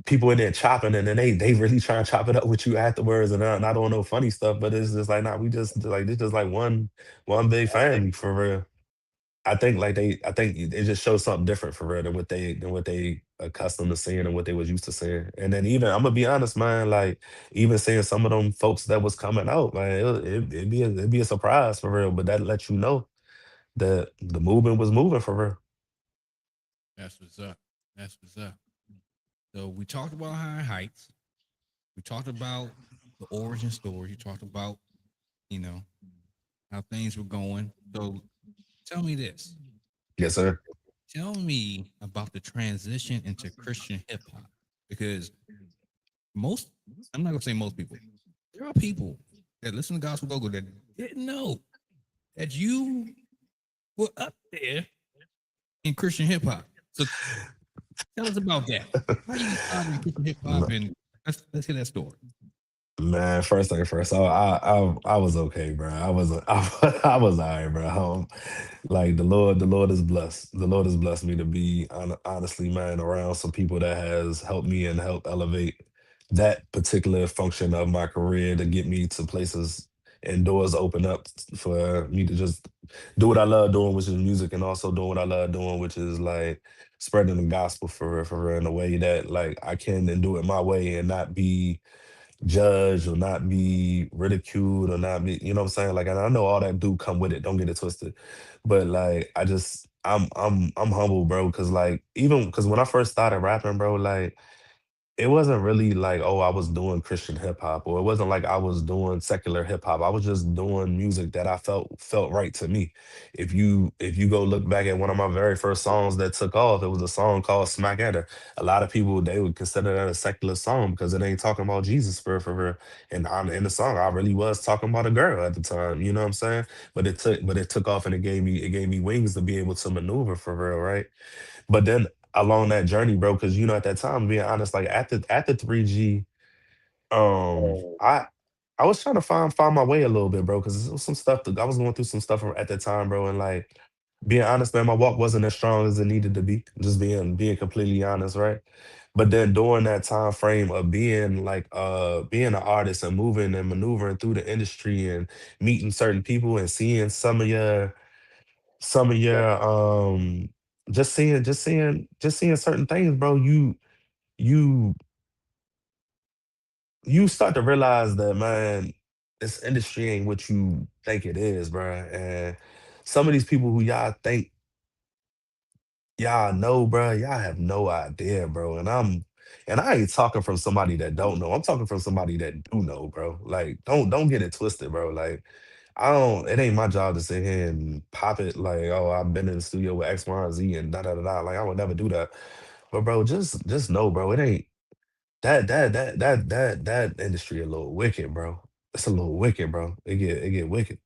Speaker 2: people in there chopping, and then they really try and chop it up with you afterwards, and not on no funny stuff, but it's just like, nah, we just like this just like one big family for real. I think it just shows something different for real than what they accustomed to seeing and what they was used to seeing. And then even I'm gonna be honest, man, like even seeing some of them folks that was coming out, man, it'd be a surprise for real. But that lets you know that the movement was moving for real.
Speaker 1: That's what's up. That's what's up. So we talked about high heights. We talked about the origin story. You talked about, you know, how things were going. So tell me this.
Speaker 2: Yes, sir.
Speaker 1: Tell me about the transition into Christian hip hop. Because most, I'm not gonna say most people, there are people that listen to gospel go that didn't know that you were up there in Christian hip hop. So tell us about that. How you started in Christian hip hop, and let's hear that story.
Speaker 2: Man, first thing first, I was okay, bro. I was alright, bro. Like the Lord is blessed. The Lord has blessed me to be honestly, man, around some people that has helped me and helped elevate that particular function of my career to get me to places and doors open up for me to just do what I love doing, which is music, and also doing what I love doing, which is like spreading the gospel for real in a way that like I can and do it my way and not be judged or not be ridiculed or not be, you know what I'm saying? Like, and I know all that do come with it. Don't get it twisted. But like, I'm humble, bro. Cause like, even cause when I first started rapping, bro, like it wasn't really like, oh, I was doing Christian hip hop, or it wasn't like I was doing secular hip hop. I was just doing music that I felt right to me. If you go look back at one of my very first songs that took off, it was a song called Smack At Her. A lot of people they would consider that a secular song because it ain't talking about Jesus for real. And in the song, I really was talking about a girl at the time. You know what I'm saying? But it took off and it gave me wings to be able to maneuver for real, right? But then along that journey, bro, because you know at that time, being honest, like at the 3G, I was trying to find my way a little bit, bro, because there was some stuff that I was going through some stuff at that time, bro, and like being honest, man, my walk wasn't as strong as it needed to be. Just being completely honest, right? But then during that time frame of being like being an artist and moving and maneuvering through the industry and meeting certain people and seeing some of your just seeing certain things, bro, you you start to realize that, man, this industry ain't what you think it is, bro. And some of these people who y'all think y'all know, bro, y'all have no idea, bro. And I ain't talking from somebody that don't know. I'm talking from somebody that do know, bro. Like, don't get it twisted, bro. Like, I don't. It ain't my job to sit here and pop it like, oh, I've been in the studio with X, Y, and Z, and da da da da. Like, I would never do that. But bro, just know, bro, it ain't that industry a little wicked, bro. It's a little wicked, bro. It get wicked.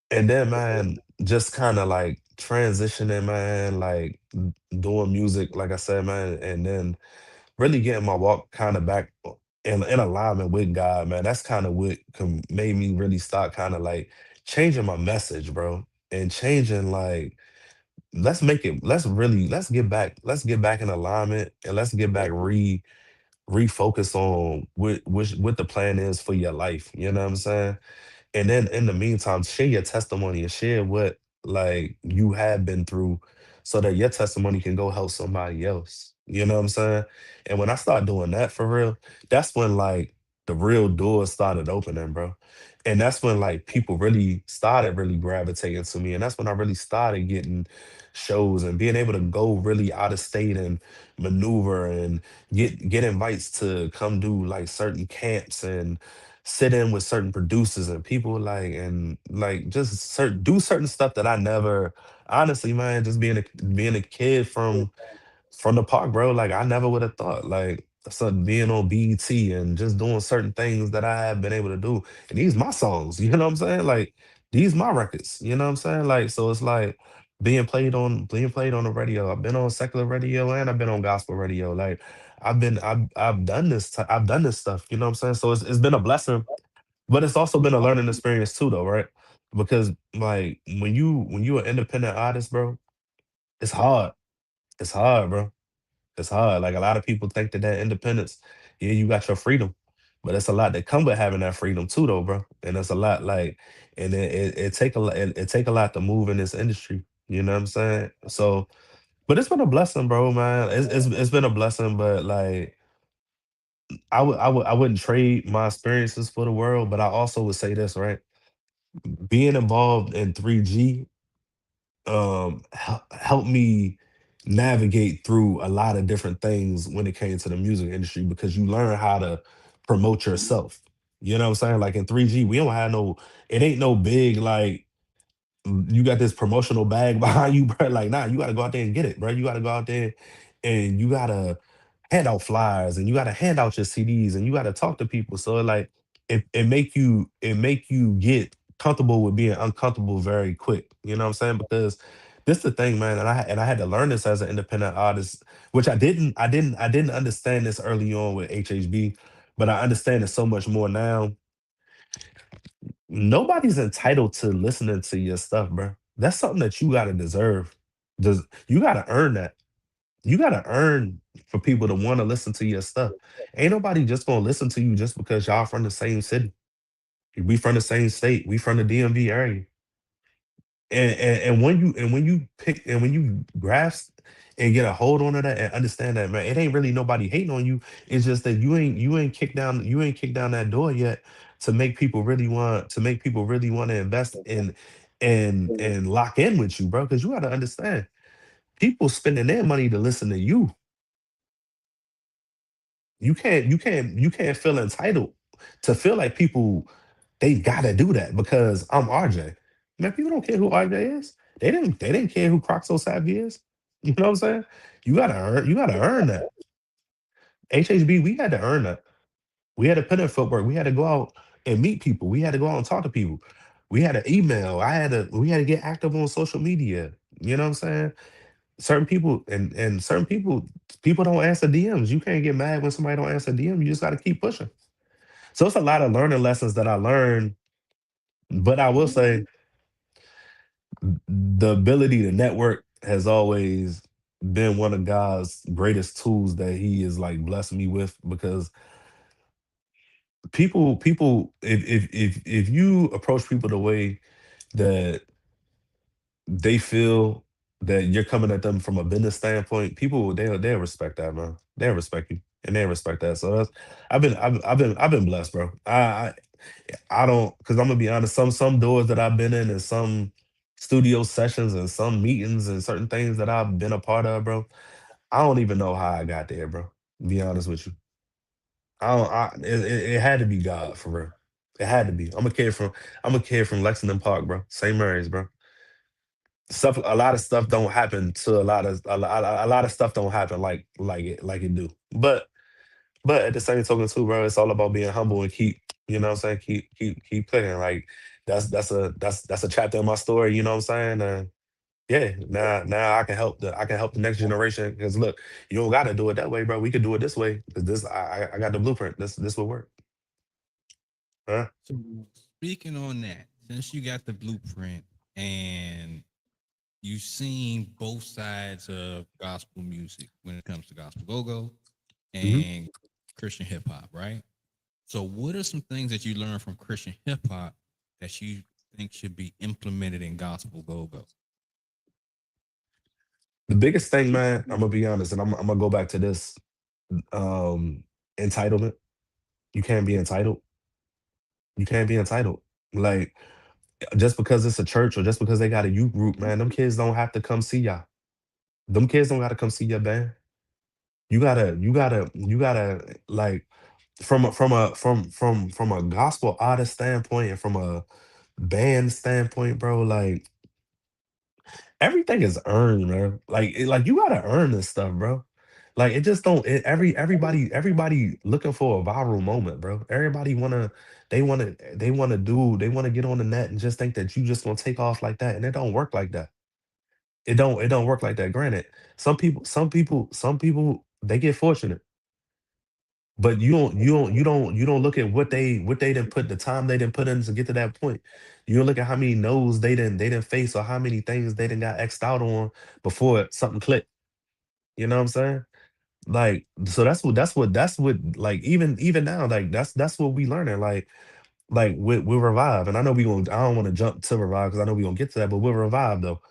Speaker 2: And then, man, just kind of like transitioning, man, like doing music, like I said, man, and then really getting my walk kind of back in alignment with God, man. That's kind of what made me really start kind of like changing my message, bro, and changing like let's get back in alignment and let's get back refocus on what the plan is for your life. You know what I'm saying? And then in the meantime, share your testimony and share what like you have been through so that your testimony can go help somebody else. You know what I'm saying? And when I start doing that for real, that's when like the real doors started opening, bro. And that's when like people really started really gravitating to me. And that's when I really started getting shows and being able to go really out of state and maneuver and get invites to come do like certain camps and sit in with certain producers and people like and like just do certain stuff that I never honestly, man, just being a kid from the park, bro. Like I never would have thought. Like so being on BET and just doing certain things that I have been able to do. And these my songs, you know what I'm saying? Like these my records, you know what I'm saying? Like so it's like being played on the radio. I've been on secular radio and I've been on gospel radio. Like I've done I've done this stuff, you know what I'm saying? So it's been a blessing, but it's also been a learning experience too though, right? Because like when you an independent artist, bro, it's hard. It's hard, bro. It's hard. Like a lot of people think that independence, yeah, you got your freedom, but it's a lot that come with having that freedom too, though, bro. And it's a lot like, and it take a lot. It take a lot to move in this industry. You know what I'm saying? So, but it's been a blessing, bro, man. It's been a blessing, but like I wouldn't trade my experiences for the world. But I also would say this, right? Being involved in 3G helped me navigate through a lot of different things when it came to the music industry because you learn how to promote yourself. You know what I'm saying? Like in 3G, we don't have no, it ain't no big like you got this promotional bag behind you, bro. Like, nah, you gotta go out there and get it, bro. You gotta go out there and you gotta hand out flyers and you gotta hand out your CDs and you gotta talk to people. So like it make you get comfortable with being uncomfortable very quick. You know what I'm saying? Because this the thing, man, and I had to learn this as an independent artist, which I didn't understand this early on with HHB, but I understand it so much more now. Nobody's entitled to listening to your stuff, bro. That's something that you gotta deserve. Does you gotta earn that. You gotta earn for people to want to listen to your stuff. Ain't nobody just gonna listen to you just because y'all from the same city. We from the same state. We from the DMV area. And when you pick and when you grasp and get a hold on to that and understand that, man, it ain't really nobody hating on you. It's just that you ain't kicked down that door yet to make people really want to invest in and lock in with you, bro. Because you got to understand, people spending their money to listen to you. You can't feel entitled to feel like people they gotta do that because I'm RJ. Man, people don't care who RJ is. They didn't care who Croxo Savvy is. You know what I'm saying? You gotta earn that. HHB, we had to earn that. We had to put in footwork. We had to go out and meet people. We had to go out and talk to people. We had to email. We had to get active on social media. You know what I'm saying? Certain people and certain people don't answer DMs. You can't get mad when somebody don't answer DM. You just gotta keep pushing. So it's a lot of learning lessons that I learned. But I will say the ability to network has always been one of God's greatest tools that He is like blessed me with because people if you approach people the way that they feel that you're coming at them from a business standpoint, people they'll respect that, man. They'll respect you and they respect that. So that's I've been blessed, bro. I don't because I'm gonna be honest. Some doors that I've been in and some studio sessions and some meetings and certain things that I've been a part of, bro. I don't even know how I got there, bro. To be honest with you, I don't. It had to be God for real. It had to be. I'm a kid from Lexington Park, bro. St. Mary's, bro. Stuff. A lot of stuff don't happen to a lot of stuff don't happen like it do. But at the same token too, bro, it's all about being humble and keep, you know what I'm saying? Keep clicking. Like that's a chapter in my story, you know what I'm saying? Yeah, now I can help the next generation. Because look, you don't gotta do it that way, bro. We could do it this way. Cause this I got the blueprint. This will work. Huh?
Speaker 1: So speaking on that, since you got the blueprint and you've seen both sides of gospel music when it comes to gospel go-go
Speaker 2: Hmm.
Speaker 1: and Christian hip hop, right? So what are some things that you learned from Christian hip hop that you think should be implemented in gospel go-go?
Speaker 2: The biggest thing, man, I'm gonna be honest, and I'm gonna go back to this um entitlement. You can't be entitled. You can't be entitled. Like just because it's a church or just because they got a youth group, man, them kids don't have to come see y'all. Them kids don't gotta come see your band. You gotta like from a gospel artist standpoint and from a band standpoint, bro. Like everything is earned, man. Like you gotta earn this stuff, bro. Like it just don't everybody looking for a viral moment, bro. Everybody they wanna get on the net and just think that you just gonna take off like that. And it don't work like that. It don't work like that. Granted, some people they get fortunate, but you don't look at what they didn't put the time they didn't put in to get to that point. You don't look at how many no's they didn't face or how many things they didn't got xed out on before something clicked. You know what I'm saying? Like, so that's what like even now, like that's what we learning. Like with Revive. And I know we gonna I don't want to jump to Revive because I know we gonna get to that, but with Revive though,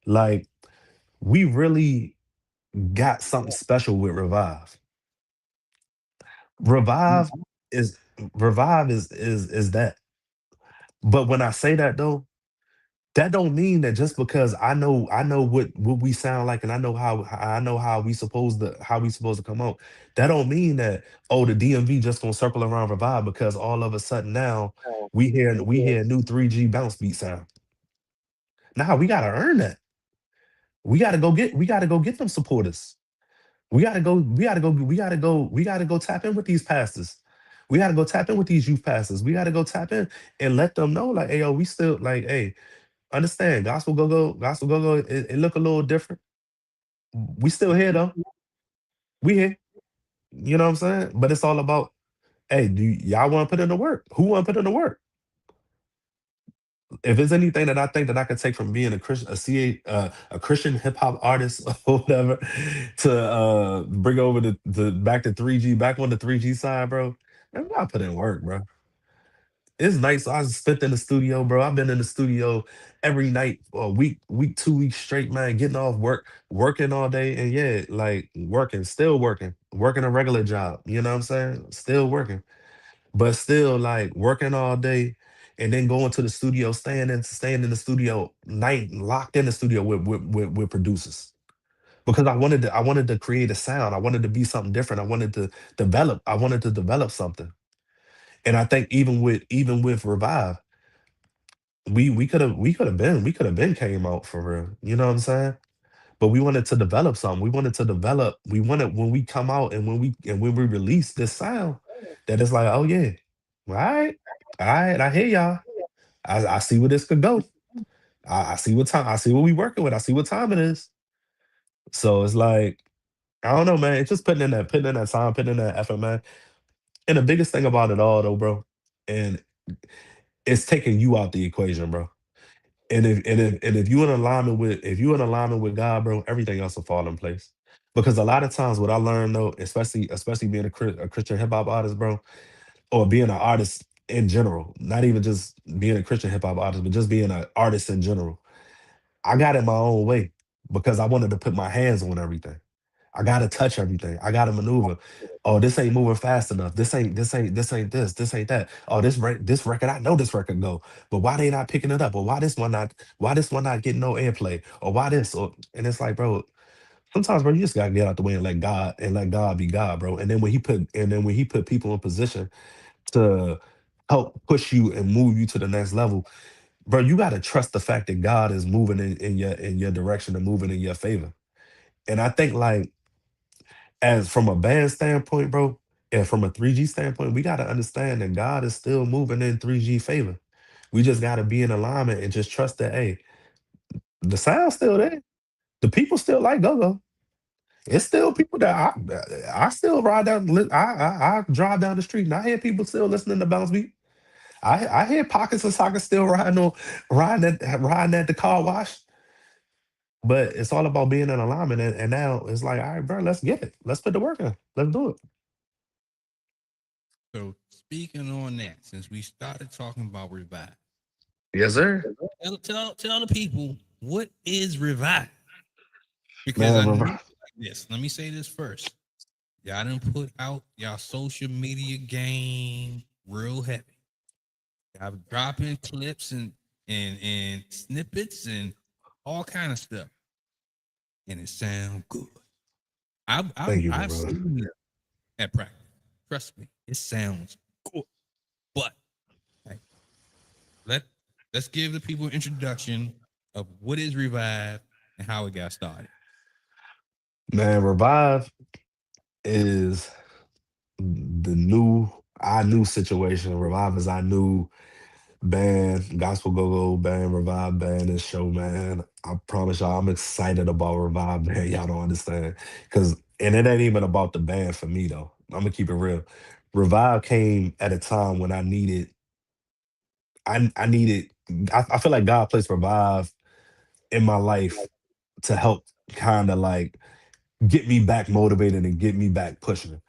Speaker 2: like we really got something special with Revive. Revive is Revive is that. But when I say that though, that don't mean that just because I know what we sound like and I know how we supposed to come out. That don't mean that, oh, the DMV just gonna circle around Revive because all of a sudden now we hear a new 3G bounce beat sound. Nah, we gotta earn that. We gotta go get them supporters. We gotta go tap in with these pastors. We gotta go tap in with these youth pastors. We gotta go tap in and let them know, like, hey, yo, we still like, hey, understand, gospel go go. It look a little different. We still here though. We here. You know what I'm saying? But it's all about, hey, do y'all want to put in the work? Who want to put in the work? If there's anything that I think that I could take from being a Christian, a Christian hip hop artist or whatever, to bring over the back to 3G, back on the 3G side, bro. Man, I put in work, bro. It's nice. I spent in the studio, bro. I've been in the studio every night for a week, 2 weeks straight, man. Getting off work, working all day, and yeah, like working, still working a regular job. You know what I'm saying? Still working, but still like working all day, and then going to the studio, staying in the studio night, locked in the studio with producers because I wanted to create a sound. I wanted to be something different. I wanted to develop something. And I think even with Revive, we could have been came out for real. You know what I'm saying? But we wanted to develop something. We wanted when we come out and when we release this sound, that it's like, oh yeah, all right, I hear y'all. I see where this could go. I see what time. I see what we working with. I see what time it is. So it's like, I don't know, man. It's just putting in that time, putting in that effort, man. And the biggest thing about it all, though, bro, and it's taking you out the equation, bro. And if you in alignment with God, bro, everything else will fall in place. Because a lot of times, what I learned though, especially being a Christian hip hop artist, bro, or being an artist in general, not even just being a Christian hip hop artist, but just being an artist in general. I got it my own way because I wanted to put my hands on everything. I gotta touch everything. I gotta maneuver. Oh, this ain't moving fast enough. This ain't that. Oh, this record, I know this record go, but why they not picking it up? Or why this one not getting no airplay? Or why this? And it's like, bro, sometimes, bro, you just gotta get out the way and let God be God, bro. And then when he put people in position to help push you and move you to the next level, bro, you gotta trust the fact that God is moving in your direction and moving in your favor. And I think like as from a band standpoint, bro, and from a 3G standpoint, we got to understand that God is still moving in 3G favor. We just got to be in alignment and just trust that, hey, the sound's still there. The people still like go-go. It's still people that I still ride down, I drive down the street and I hear people still listening to Bounce Beat. I hear pockets of soccer still riding at the car wash. But it's all about being in alignment. And now it's like, all right, bro, let's get it. Let's put the work in. Let's do it.
Speaker 1: So speaking on that, since we started talking about revive,
Speaker 2: Yes, sir.
Speaker 1: tell the people what is revive, because
Speaker 2: Man,
Speaker 1: I know
Speaker 2: bro.
Speaker 1: like this. Let me say this first. Y'all done put out y'all social media game real heavy. Y'all dropping clips and snippets and all kind of stuff, and it sound good.
Speaker 2: Thank you, my
Speaker 1: I've
Speaker 2: brother.
Speaker 1: seen it at practice. Trust me, it sounds good. But hey, let let's give the people an introduction of what is Revive and how it got started.
Speaker 2: Man, Revive. is the new I knew situation. Revive is I knew band, gospel go-go band, Revive band, and show, man. I promise y'all, I'm excited about Revive band. Y'all don't understand. And it ain't even about the band for me though. I'm gonna keep it real. Revive came at a time when I needed I feel like God placed Revive in my life to help kind of like get me back motivated and get me back pushing.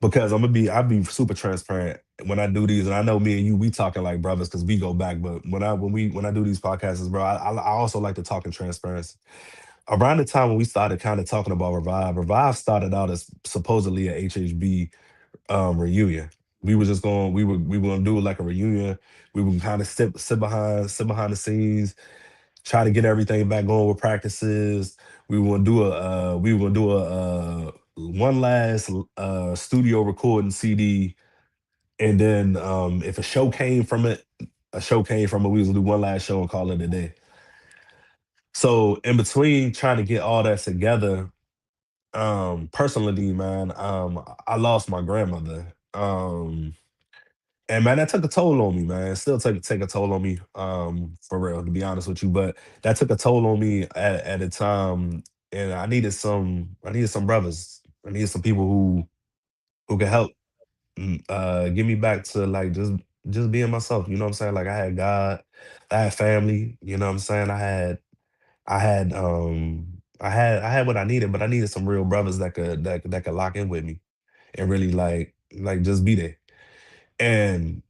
Speaker 2: Because I'll be super transparent when I do these, and I know me and you we talking like brothers because we go back. But when I do these podcasts, bro, I also like to talk in transparency. Around the time when we started kind of talking about Revive started out as supposedly a HHB reunion. We were gonna do like a reunion. We would kind of sit behind the scenes, try to get everything back going with practices. We were gonna do a one last studio recording CD, and then if a show came from it, a show came from it. We was gonna do one last show and call it a day. So in between trying to get all that together, personally, man, I lost my grandmother. And man, that took a toll on me, man. It still take a toll on me, for real, to be honest with you. But that took a toll on me at a time, and I needed some brothers. I needed some people who could help, get me back to like just being myself. You know what I'm saying? Like I had God, I had family. You know what I'm saying? I had what I needed, but I needed some real brothers that could lock in with me and really like just be there. And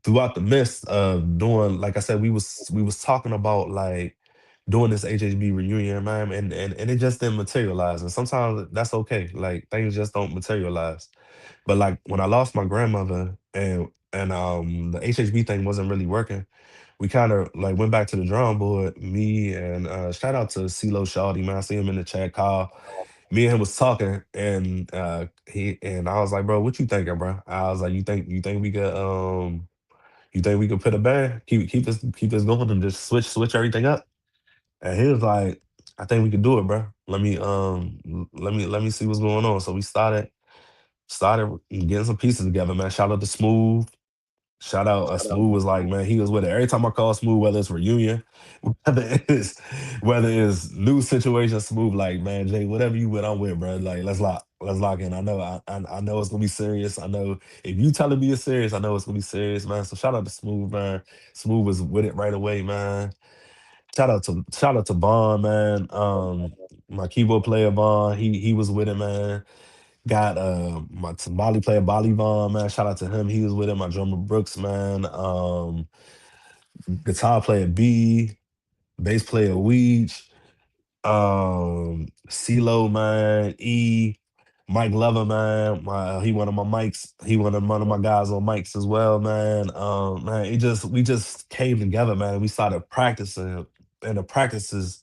Speaker 2: throughout the midst of doing, like I said, we was talking about like doing this HHB reunion, man, and it just didn't materialize. And sometimes that's okay. Like things just don't materialize. But like when I lost my grandmother and the HHB thing wasn't really working, we kind of like went back to the drawing board. Me and shout out to CeeLo Shawty, man. I see him in the chat call. Me and him was talking, and I was like, bro, what you thinking, bro? I was like, you think we could you think we could put a band, keep this going and just switch everything up? And he was like, I think we could do it, bro. Let me see what's going on. So we started getting some pieces together, man. Shout out to Smooth. Shout out Smooth was like, man, he was with it. Every time I call Smooth, whether it's reunion, whether it's whether it's new situation, Smooth like, man, Jay, whatever you with, I'm with, bro. Like, let's lock in. I know it's gonna be serious. I know if you telling me it's serious, I know it's gonna be serious, man. So shout out to Smooth, man. Smooth was with it right away, man. Shout out to Bond, man. My keyboard player Bond, he was with it, man. Got my Bali player Bali Vaughn, man. Shout out to him. He was with him. My drummer Brooks, man. Guitar player B, bass player Weech, CeeLo, man, E, Mike Lover, man. He one of my mics. He one of my guys on mics as well, man. Man, it just we just came together, man. We started practicing, and the practices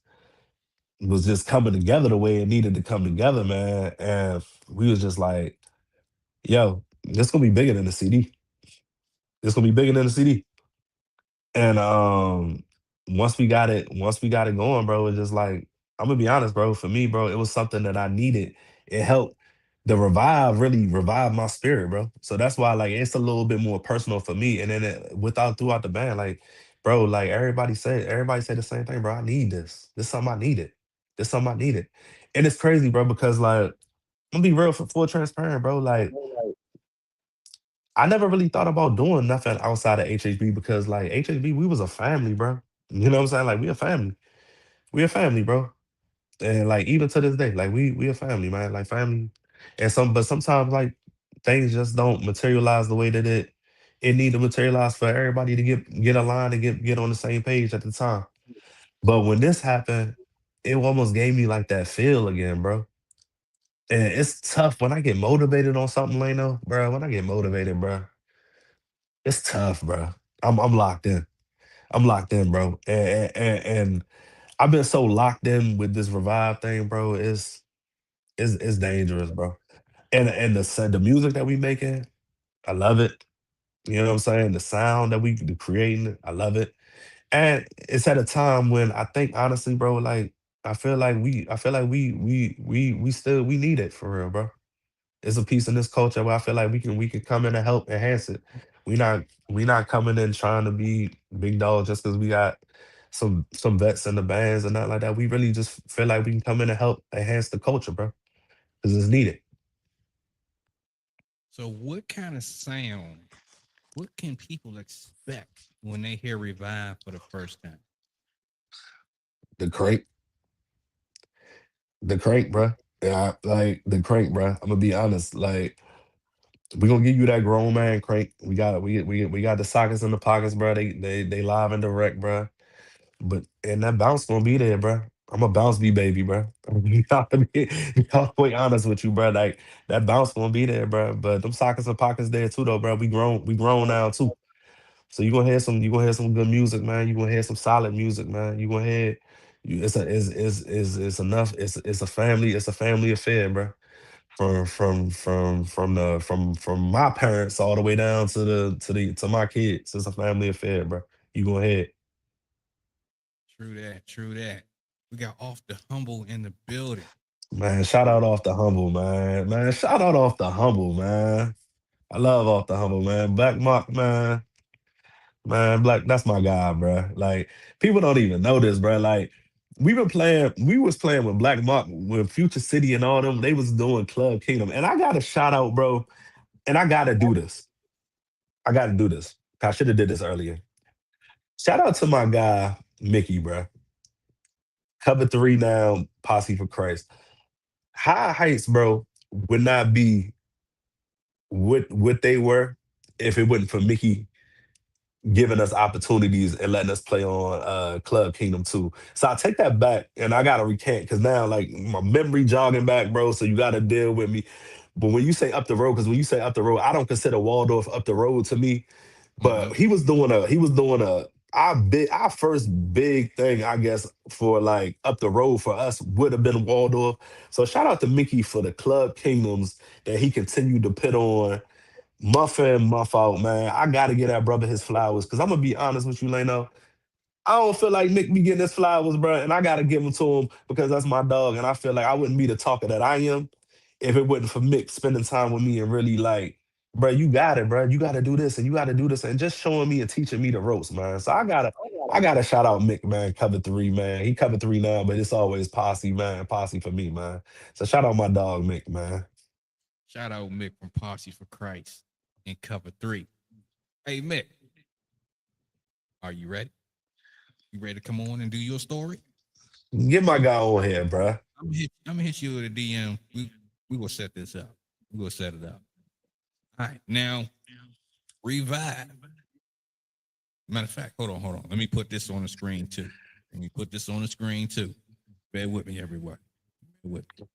Speaker 2: was just coming together the way it needed to come together, man. And we was just like, yo, this gonna be bigger than the CD. This gonna be bigger than the CD. And once we got it going, bro, it's just like I'm gonna be honest, bro. For me, bro, it was something that I needed. It helped the revive really revive my spirit, bro. So that's why like it's a little bit more personal for me. And then without throughout the band, like, bro, like everybody said the same thing, bro. I need this. This is something I needed. This is something I needed. And it's crazy, bro, because like I'm gonna be real for full transparent, bro. Like I never really thought about doing nothing outside of HHB because like HHB, we was a family, bro. You know what I'm saying? Like we a family. We a family, bro. And like even to this day, like we a family, man. Like family. And but sometimes like things just don't materialize the way that it need to materialize for everybody to get aligned and get on the same page at the time. But when this happened, it almost gave me like that feel again, bro. And it's tough when I get motivated on something, Leno, bro. When I get motivated, bro, it's tough, bro. I'm locked in. I'm locked in, bro. And I've been so locked in with this revive thing, bro. It's dangerous, bro. And the music that we making, I love it. You know what I'm saying? The sound that we creating, I love it. And it's at a time when I think honestly, bro, like I feel like we need it for real, bro. It's a piece in this culture where I feel like we can come in and help enhance it. We not coming in trying to be big dogs just because we got some vets in the bands and nothing like that. We really just feel like we can come in and help enhance the culture, bro, because it's needed.
Speaker 1: So, what kind of sound? What can people expect when they hear Revive for the first time?
Speaker 2: The crank, the crank, bro. Yeah, like the crank, bro. I'm gonna be honest. Like we gonna give you that grown man crank. We got the sockets in the pockets, bro. They live and direct, bro. But and that bounce gonna be there, bro. I'm a bounce B baby, bro. I'm gonna be all the way honest with you, bro. Like that bounce gonna be there, bro. But them sockets and pockets there too, though, bro. We grown now too. So you gonna hear some good music, man. You gonna hear some solid music, man. You gonna hear you. It's enough. It's a family affair, bro. From my parents all the way down to my kids. It's a family affair, bro. You gonna hear it.
Speaker 1: True that. True that. We got off the humble in the building.
Speaker 2: Man, shout out off the humble, man. Man, shout out off the humble, man. I love off the humble, man. Black Mark, man. Man, Black, that's my guy, bro. Like, people don't even know this, bro. Like, we was playing with Black Mark with Future City and all them. They was doing Club Kingdom. And I gotta shout out, bro. And I gotta do this. I gotta do this. I should have did this earlier. Shout out to my guy, Mickey, bro. Cover three now, Posse for Christ. High Heights, bro, would not be what they were if it wasn't for Mickey giving us opportunities and letting us play on Club Kingdom 2. So I take that back and I gotta recant because now like my memory jogging back, bro. So you gotta deal with me. But when you say up the road, because when you say up the road, I don't consider Waldorf up the road to me.
Speaker 1: Mm-hmm.
Speaker 2: But he was doing a our first big thing, I guess, for like up the road for us would have been Waldorf. So shout out to Mickey for the Club Kingdoms that he continued to put on month in, month out, man. I gotta get that brother his flowers. Cause I'm gonna be honest with you, Leno. I don't feel like Nick be getting his flowers, bro, and I gotta give them to him because that's my dog. And I feel like I wouldn't be the talker that I am if it wasn't for Mick spending time with me and really like, bro, you got it, bro. You gotta do this and you gotta do this and just showing me and teaching me the ropes, man. So I gotta shout out Mick, man. Cover three, man. He covered three now, but it's always posse, man. Posse for me, man. So shout out my dog, Mick, man.
Speaker 1: Shout out Mick from Posse for Christ in cover three. Hey, Mick, are you ready? You ready to come on and do your story?
Speaker 2: Get my guy on here, bro.
Speaker 1: I'm gonna hit you with a DM. We will set this up. We will set it up. All right. Now, Revive. Matter of fact, hold on. Let me put this on the screen too. Let me put this on the screen too. Bear with me, everyone. Bear with me.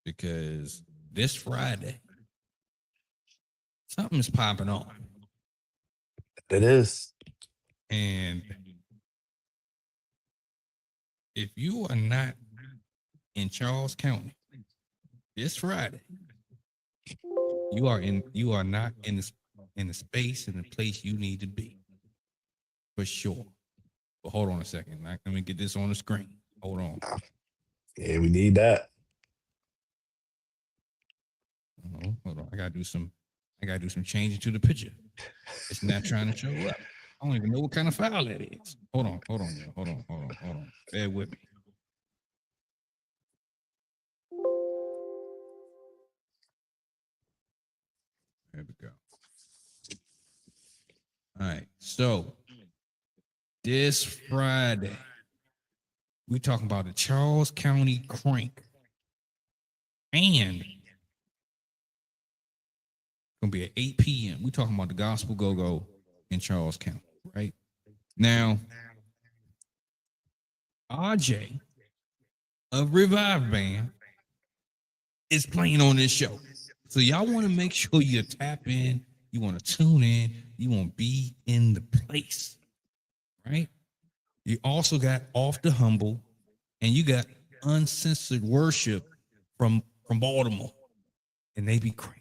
Speaker 1: Because this Friday, something is popping off.
Speaker 2: It is.
Speaker 1: And if you are not in Charles County this Friday, you are not in the space and the place you need to be for sure. But hold on a second. Let me get this on the screen. Hold on.
Speaker 2: Yeah, we need that.
Speaker 1: Hold on. I gotta do some changing to the picture. It's not trying to show up. I don't even know what kind of file that is. Hold on, yo. Hold on. Bear with me. There we go. All right. So this Friday, we talking about the Charles County Crank. And it's gonna be at 8 p.m. We talking about the Gospel Go Go in Charles County, right? Now, RJ of Revive Band is playing on this show. So y'all want to make sure you tap in, you want to tune in, you want to be in the place, right? You also got Off the Humble, and you got Uncensored Worship from Baltimore, and they be cranking.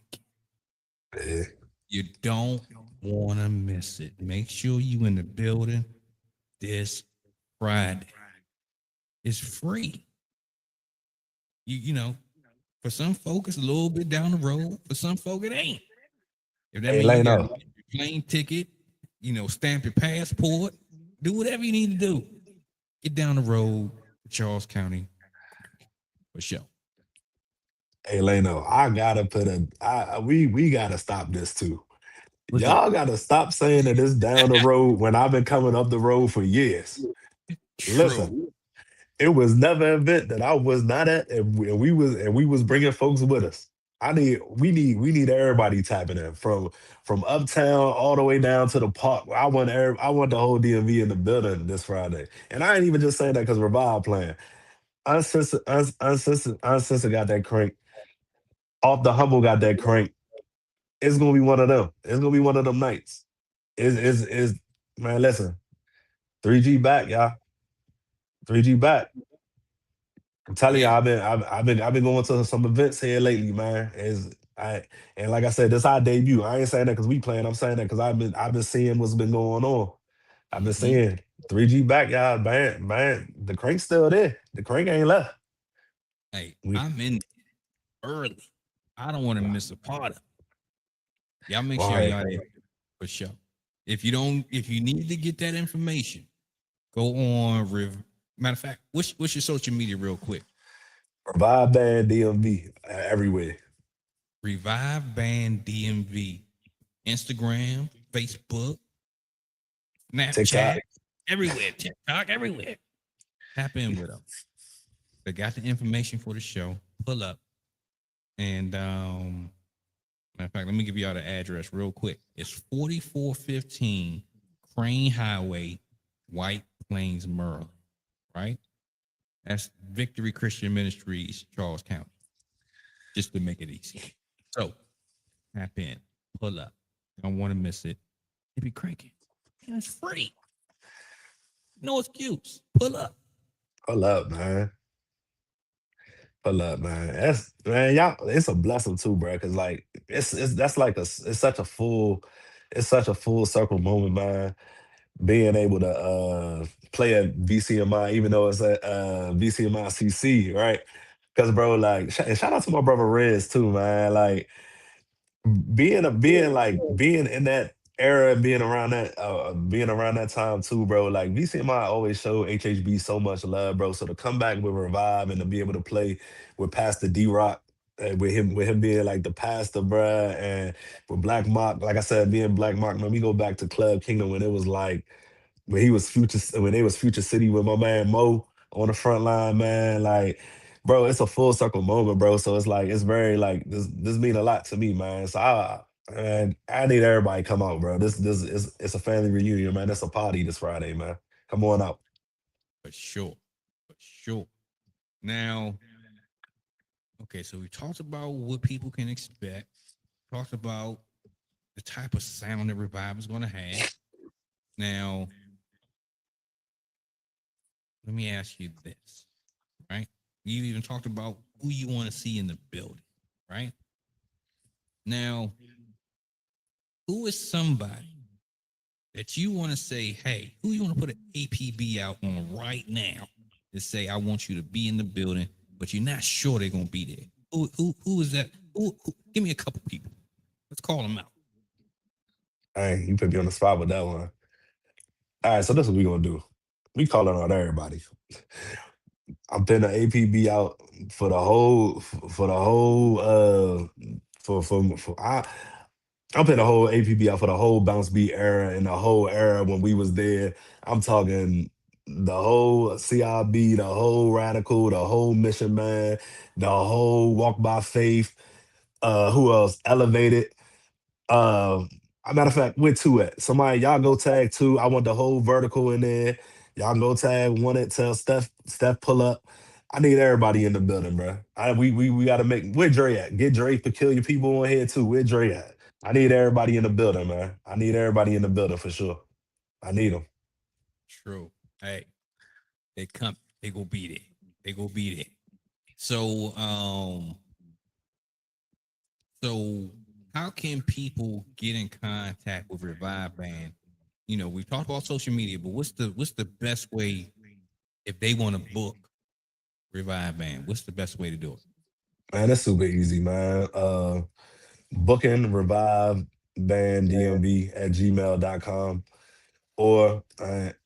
Speaker 2: Yeah.
Speaker 1: You don't want to miss it. Make sure you in the building. this Friday. It's free. You know, for some folk, it's a little bit down the road. For some folk, it ain't. If that
Speaker 2: Hey,
Speaker 1: means you got
Speaker 2: Leno.
Speaker 1: to get your plane ticket, stamp your passport, do whatever you need to do. Get down the road to Charles County for sure.
Speaker 2: Hey, Leno. I gotta put a. We gotta stop this too.
Speaker 1: What's that?
Speaker 2: Y'all gotta stop saying that it's down the road when I've been coming up the road for years. Listen,
Speaker 1: True.
Speaker 2: it was never an event that I was not at, and we was bringing folks with us. We need everybody tapping in from uptown all the way down to the park. I want the whole DMV in the building this Friday, and I ain't even just saying that because Revive playing. Uncensored got that crank. Off the Humble got that crank. It's gonna be one of them. It's gonna be one of them nights. Is man? Listen, 3G back, y'all. 3G back. I'm telling you,
Speaker 1: Yeah.
Speaker 2: I've been going to some events here lately, man. And like I said, this our debut. I ain't saying that because we playing. I'm saying that because I've been seeing what's been going on. I've been
Speaker 1: Hmm.
Speaker 2: seeing 3G back, y'all. Man, the crank's still there. The crank ain't left.
Speaker 1: Hey,
Speaker 2: We
Speaker 1: I'm in early. I don't want to miss a part of it. Y'all make
Speaker 2: all
Speaker 1: sure
Speaker 2: right.
Speaker 1: y'all there for sure. If you need to get that information, go on. Matter of fact, what's your social media real quick?
Speaker 2: Revive Band DMV everywhere.
Speaker 1: Revive Band DMV, Instagram, Facebook, Snapchat,
Speaker 2: TikTok.
Speaker 1: everywhere, TikTok, everywhere. Tap in with them. They got the information for the show. Pull up. And matter of fact, let me give y'all the address real quick. It's 4415 Crane Highway, White Plains, Maryland. Right? That's Victory Christian Ministries, Charles County, just to make it easy. So tap in, pull up. Don't want to miss it. It be cranking. And it's free. No excuse. Pull up.
Speaker 2: Pull up, man. Pull up, man. That's man, y'all. It's a blessing too, bro. Cause like it's that's like it's such a full circle moment, man. Being able to play at VCMI, even though it's at VCMI CC, right? Because bro, like, and shout out to my brother Rez too, man. Like, being in that era, being around that time too, bro. Like VCMI always showed HHB so much love, bro. So to come back with Revive and to be able to play with Pastor D Rock. With him being like the pastor, bruh, and with Black Mark, like I said, being Black Mark, man, we go back to Club Kingdom when it was like when they was Future City with my man Mo on the front line, man. Like, bro, it's a full circle moment, bro. So it's like it's very like this mean a lot to me, man. So I need everybody to come out, bro. This is it's a family reunion, man. It's a party this Friday, man. Come on out.
Speaker 1: For sure. For sure. Now, okay, so we talked about what people can expect, talked about the type of sound that Revive is going to have. Now, let me ask you this, right? You even talked about who you want to see in the building, right? Now, who is somebody that you want to say, hey, who you want to put an APB out on right now to say, I want you to be in the building, but you're not sure they're going to be there? Who is that? Give me a couple people. Let's call them out.
Speaker 2: Hey, you put me on the spot with that one. All right, so this is what we gonna do. We calling out everybody. I'm putting the APB out for the whole for I'm putting the whole APB out for the whole bounce beat era and the whole era when we was there. I'm talking the whole CIB, the whole radical, the whole mission man, the whole walk by faith. Who else? Elevated. Uh, a matter of fact, where two at? Somebody, y'all go tag two. I want the whole vertical in there. Y'all go tag one it. Tell Steph pull up. I need everybody in the building, bro. We got to make where Dre at? Get Dre peculiar people on here too. Where Dre at? I need everybody in the building, man. I need everybody in the building for sure. I need them.
Speaker 1: True. Hey, they come. They go be there. They go be there. So, so how can people get in contact with Revive Band We talked about social media, but what's the best way if they want to book Revive Band? What's the best way to do it?
Speaker 2: Man, it's super easy, man. Booking revive band dmv at gmail.com, or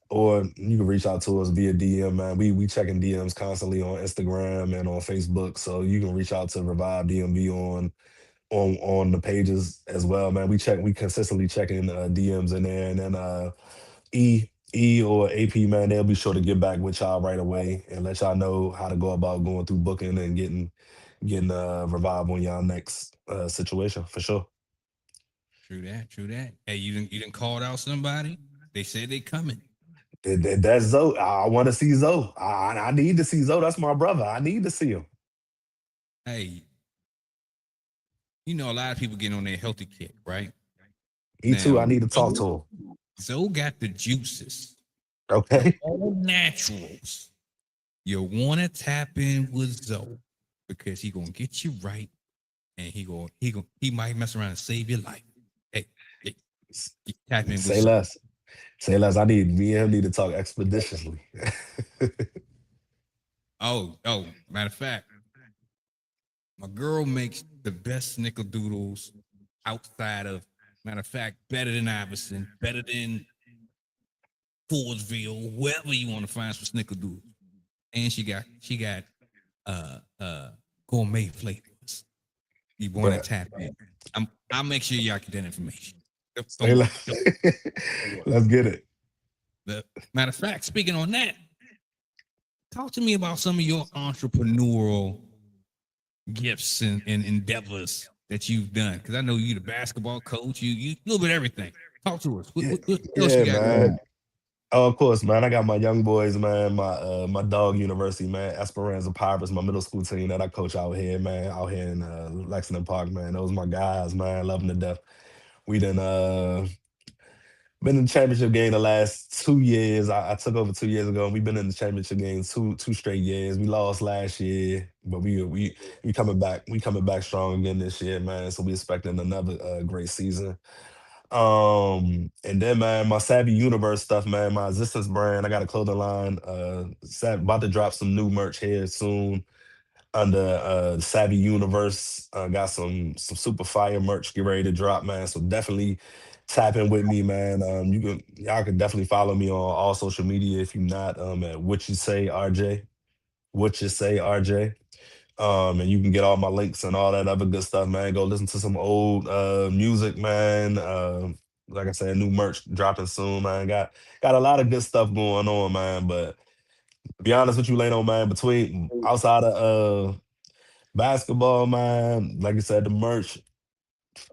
Speaker 2: you can reach out to us via DM, man. We checking DMs constantly on Instagram and on Facebook, so you can reach out to Revive DMV on the pages as well, man. We consistently checking DMs in there, and then E or AP, man, they'll be sure to get back with y'all right away and let y'all know how to go about going through booking and getting Revive on y'all next situation for sure.
Speaker 1: True that. True that. Hey, you didn't called out somebody. They said they coming.
Speaker 2: That's Zoe. I want to see Zoe. I need to see Zoe. That's my brother. I need to see him.
Speaker 1: Hey, a lot of people getting on their healthy kick, right?
Speaker 2: Me too. I
Speaker 1: Now,
Speaker 2: need to talk to him.
Speaker 1: Zoe got the juices, the
Speaker 2: Okay.
Speaker 1: all naturals. You want to tap in with Zoe because he gonna get you right, and he might mess around and save your life. Hey, hey, tap in with
Speaker 2: Say
Speaker 1: Zoe.
Speaker 2: less. Say less. I need me and him need to talk expeditiously.
Speaker 1: Oh, matter of fact, my girl makes the best snickerdoodles outside of. Matter of fact, better than Iverson, better than Fordsville, wherever you want to find some snickerdoodles. And she got gourmet flavors. You want to
Speaker 2: But
Speaker 1: tap in. I'll make sure y'all get that information. Don't
Speaker 2: say
Speaker 1: worry.
Speaker 2: less.
Speaker 1: Don't worry.
Speaker 2: Let's get it.
Speaker 1: Matter of fact, speaking on that, talk to me about some of your entrepreneurial gifts and endeavors that you've done. Because I know you the basketball coach, you a little bit of everything. Talk to us.
Speaker 2: Yeah,
Speaker 1: What else you
Speaker 2: yeah,
Speaker 1: got going
Speaker 2: man.
Speaker 1: on?
Speaker 2: Oh, of course, man. I got my young boys, man. My dog university, man. Esperanza Pirates, my middle school team that I coach out here in Lexington Park, man. Those my guys, man. Love them to death. We done been in the championship game the last 2 years. I took over 2 years ago, and we've been in the championship game two straight years. We lost last year, but we coming back. We coming back strong again this year, man. So we expecting another great season. And then man, my Savvy Universe stuff, man, my existence brand. I got a clothing line. About to drop some new merch here soon under Savvy Universe. Got some super fire merch get ready to drop, man. So definitely tap in with me, man. Y'all can definitely follow me on all social media if you're not at what you say RJ. What you say RJ. And you can get all my links and all that other good stuff, man. Go listen to some old music, man. Like I said, new merch dropping soon, man. Got a lot of good stuff going on, man. But to be honest with you, Lano, man, between outside of basketball, man, like I said, the merch,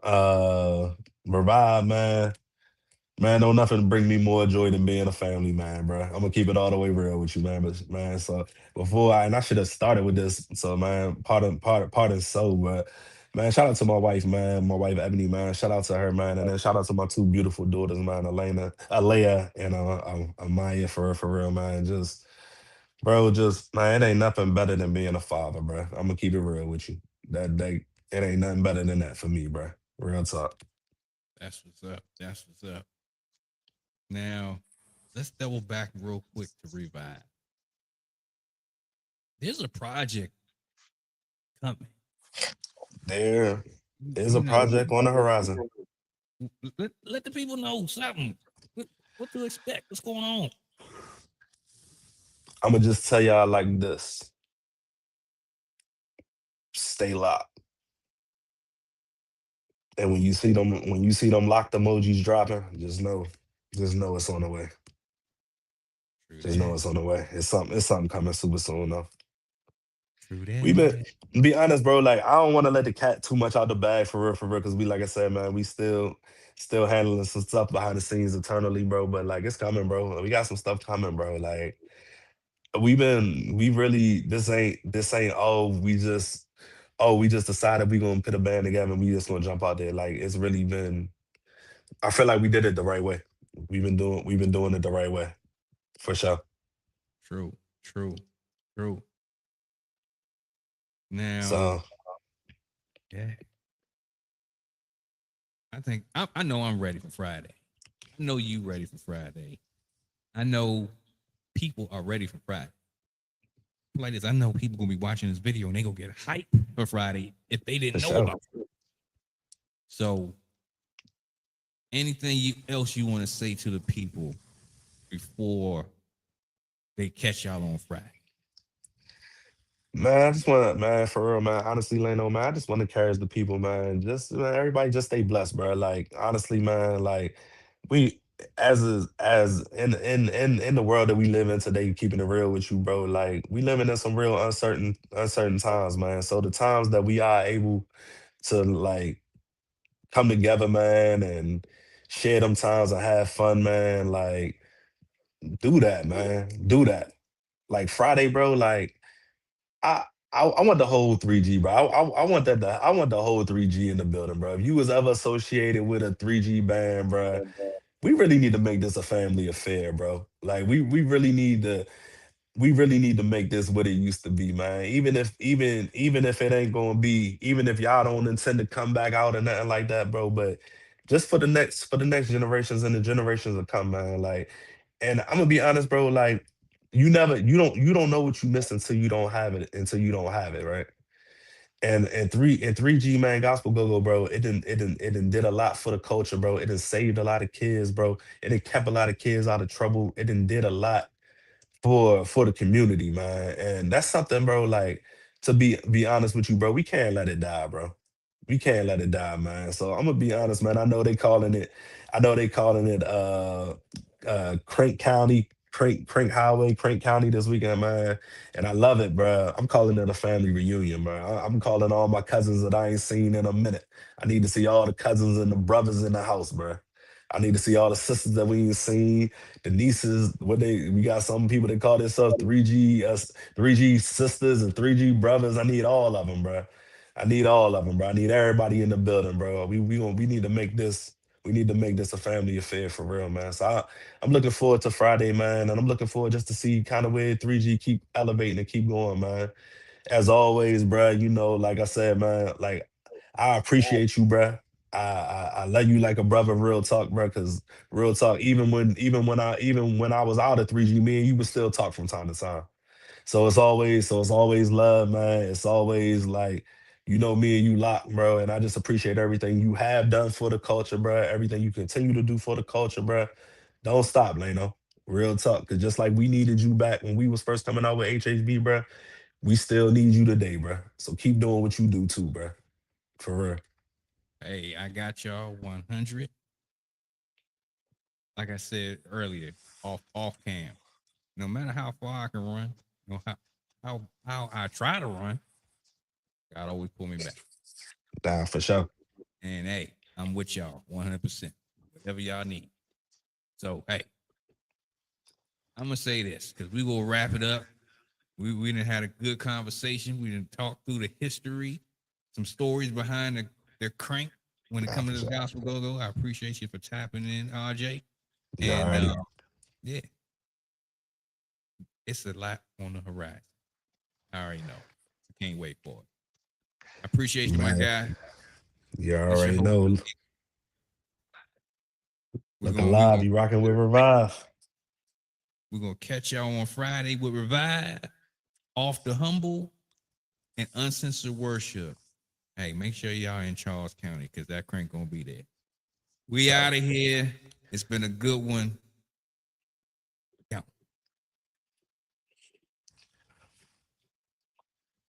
Speaker 2: uh, Revive, man. Man, don't nothing bring me more joy than being a family man, bro. I'm gonna keep it all the way real with you, man. But man, so and I should have started with this. So man, part and so, but man, shout out to my wife, man. My wife Ebony, man. Shout out to her, man, and then shout out to my two beautiful daughters, man, Alea, and Amaya, for real, man. Just man, it ain't nothing better than being a father, bro. I'm gonna keep it real with you. It ain't nothing better than that for me, bro. Real talk.
Speaker 1: That's what's up. That's what's up. Now, let's double back real quick to Revive. There's a project coming.
Speaker 2: There is a
Speaker 1: You know,
Speaker 2: project on the horizon.
Speaker 1: let the people know something. What to expect? What's going on?
Speaker 2: I'm gonna just tell y'all like this: stay locked. And when you see them locked emojis dropping, just know it's on the way.
Speaker 1: True
Speaker 2: Just know
Speaker 1: that.
Speaker 2: it's on the way. It's something coming super soon though.
Speaker 1: True
Speaker 2: We been
Speaker 1: that.
Speaker 2: be honest, bro. Like I don't want to let the cat too much out the bag for real, because we like I said, man, we still handling some stuff behind the scenes internally, bro. But like it's coming, bro. We got some stuff coming, bro. Like we really this ain't we just decided we gonna put a band together and we just gonna jump out there. Like it's really been I feel like we did it the right way. We've been doing it the right way for sure.
Speaker 1: True. True. True. Now,
Speaker 2: So
Speaker 1: yeah, I think I know I'm ready for Friday. I know you ready for Friday. I know people are ready for Friday. Like this, I know people gonna be watching this video and they gonna get hype for Friday if they
Speaker 2: For
Speaker 1: didn't know
Speaker 2: sure.
Speaker 1: about it. So, anything else you want to say to the people before they catch y'all on Friday?
Speaker 2: Man, I just want to, man, for real, man. Honestly, Lano, man, I just want to encourage the people, man. Just, man, everybody just stay blessed, bro. Like, honestly, man, like, we, as in the world that we live in today, keeping it real with you, bro. Like, we living in some real uncertain times, man. So the times that we are able to like come together, man, and share them times and have fun, man. Like, do that, man. Do that. Like Friday, bro. Like. I I want the whole 3G, bro. I want I want the whole 3G in the building, bro. If you was ever associated with a 3G band, bro, we really need to make this a family affair, bro. Like we really need to make this what it used to be, man. Even if it ain't gonna be, even if y'all don't intend to come back out or nothing like that, bro. But just for the next generations and the generations to come, man. Like, and I'm gonna be honest, bro. Like, you don't know what you miss until you don't have it, right? And 3G, man, gospel go go, bro. It didn't did a lot for the culture, bro. It done saved a lot of kids, bro. It done kept a lot of kids out of trouble. It done did a lot for the community, man. And that's something, bro. Like, to be honest with you, bro, we can't let it die, bro. We can't let it die, man. So I'm gonna be honest, man. I know they calling it Crank County, Crank Highway, Crank County this weekend, man. And I love it, bro. I'm calling it a family reunion, bro. I'm calling all my cousins that I ain't seen in a minute. I need to see all the cousins and the brothers in the house, bro. I need to see all the sisters that we ain't seen, the nieces. We got some people that call themselves 3G sisters and 3G brothers. I need all of them, bro. I need all of them, bro. I need everybody in the building, bro. We need to make this a family affair for real, man. So I'm looking forward to Friday, man, and I'm looking forward just to see kind of where 3G keep elevating and keep going, man. As always, bro, you know, like I said, man, like I appreciate you, bro. I love you like a brother, real talk, bro. Cause real talk, even when I was out of 3G, me and you would still talk from time to time. So it's always love, man. It's always like, you know, me and you lock, bro. And I just appreciate everything you have done for the culture, bro. Everything you continue to do for the culture, bro. Don't stop, Lano. Real talk. Cause just like we needed you back when we was first coming out with HHB, bro, we still need you today, bro. So keep doing what you do too, bro. For real.
Speaker 1: Hey, I got y'all 100. Like I said earlier, off cam. No matter how far I can run, no how I try to run, God always pull me back.
Speaker 2: Nah, for sure.
Speaker 1: And hey, I'm with y'all 100%. Whatever y'all need. So hey, I'm gonna say this because we will wrap it up. We didn't had a good conversation. We didn't talk through the history, some stories behind the crank when it
Speaker 2: Nah,
Speaker 1: comes
Speaker 2: for
Speaker 1: to this
Speaker 2: sure.
Speaker 1: gospel go go. I appreciate you for tapping in, RJ.
Speaker 2: You
Speaker 1: And
Speaker 2: already.
Speaker 1: yeah, it's a lot on the horizon. I already know. I can't wait for it. I appreciate you, my
Speaker 2: Man,
Speaker 1: guy.
Speaker 2: you
Speaker 1: It's your
Speaker 2: already
Speaker 1: host.
Speaker 2: know.
Speaker 1: We're
Speaker 2: Looking
Speaker 1: gonna we
Speaker 2: live,
Speaker 1: gonna
Speaker 2: you rocking with Revive.
Speaker 1: we're gonna catch y'all on Friday with Revive, off the humble and uncensored worship. Hey, make sure y'all in Charles County because that crank gonna be there. We
Speaker 2: So
Speaker 1: out of here. It's been a good one.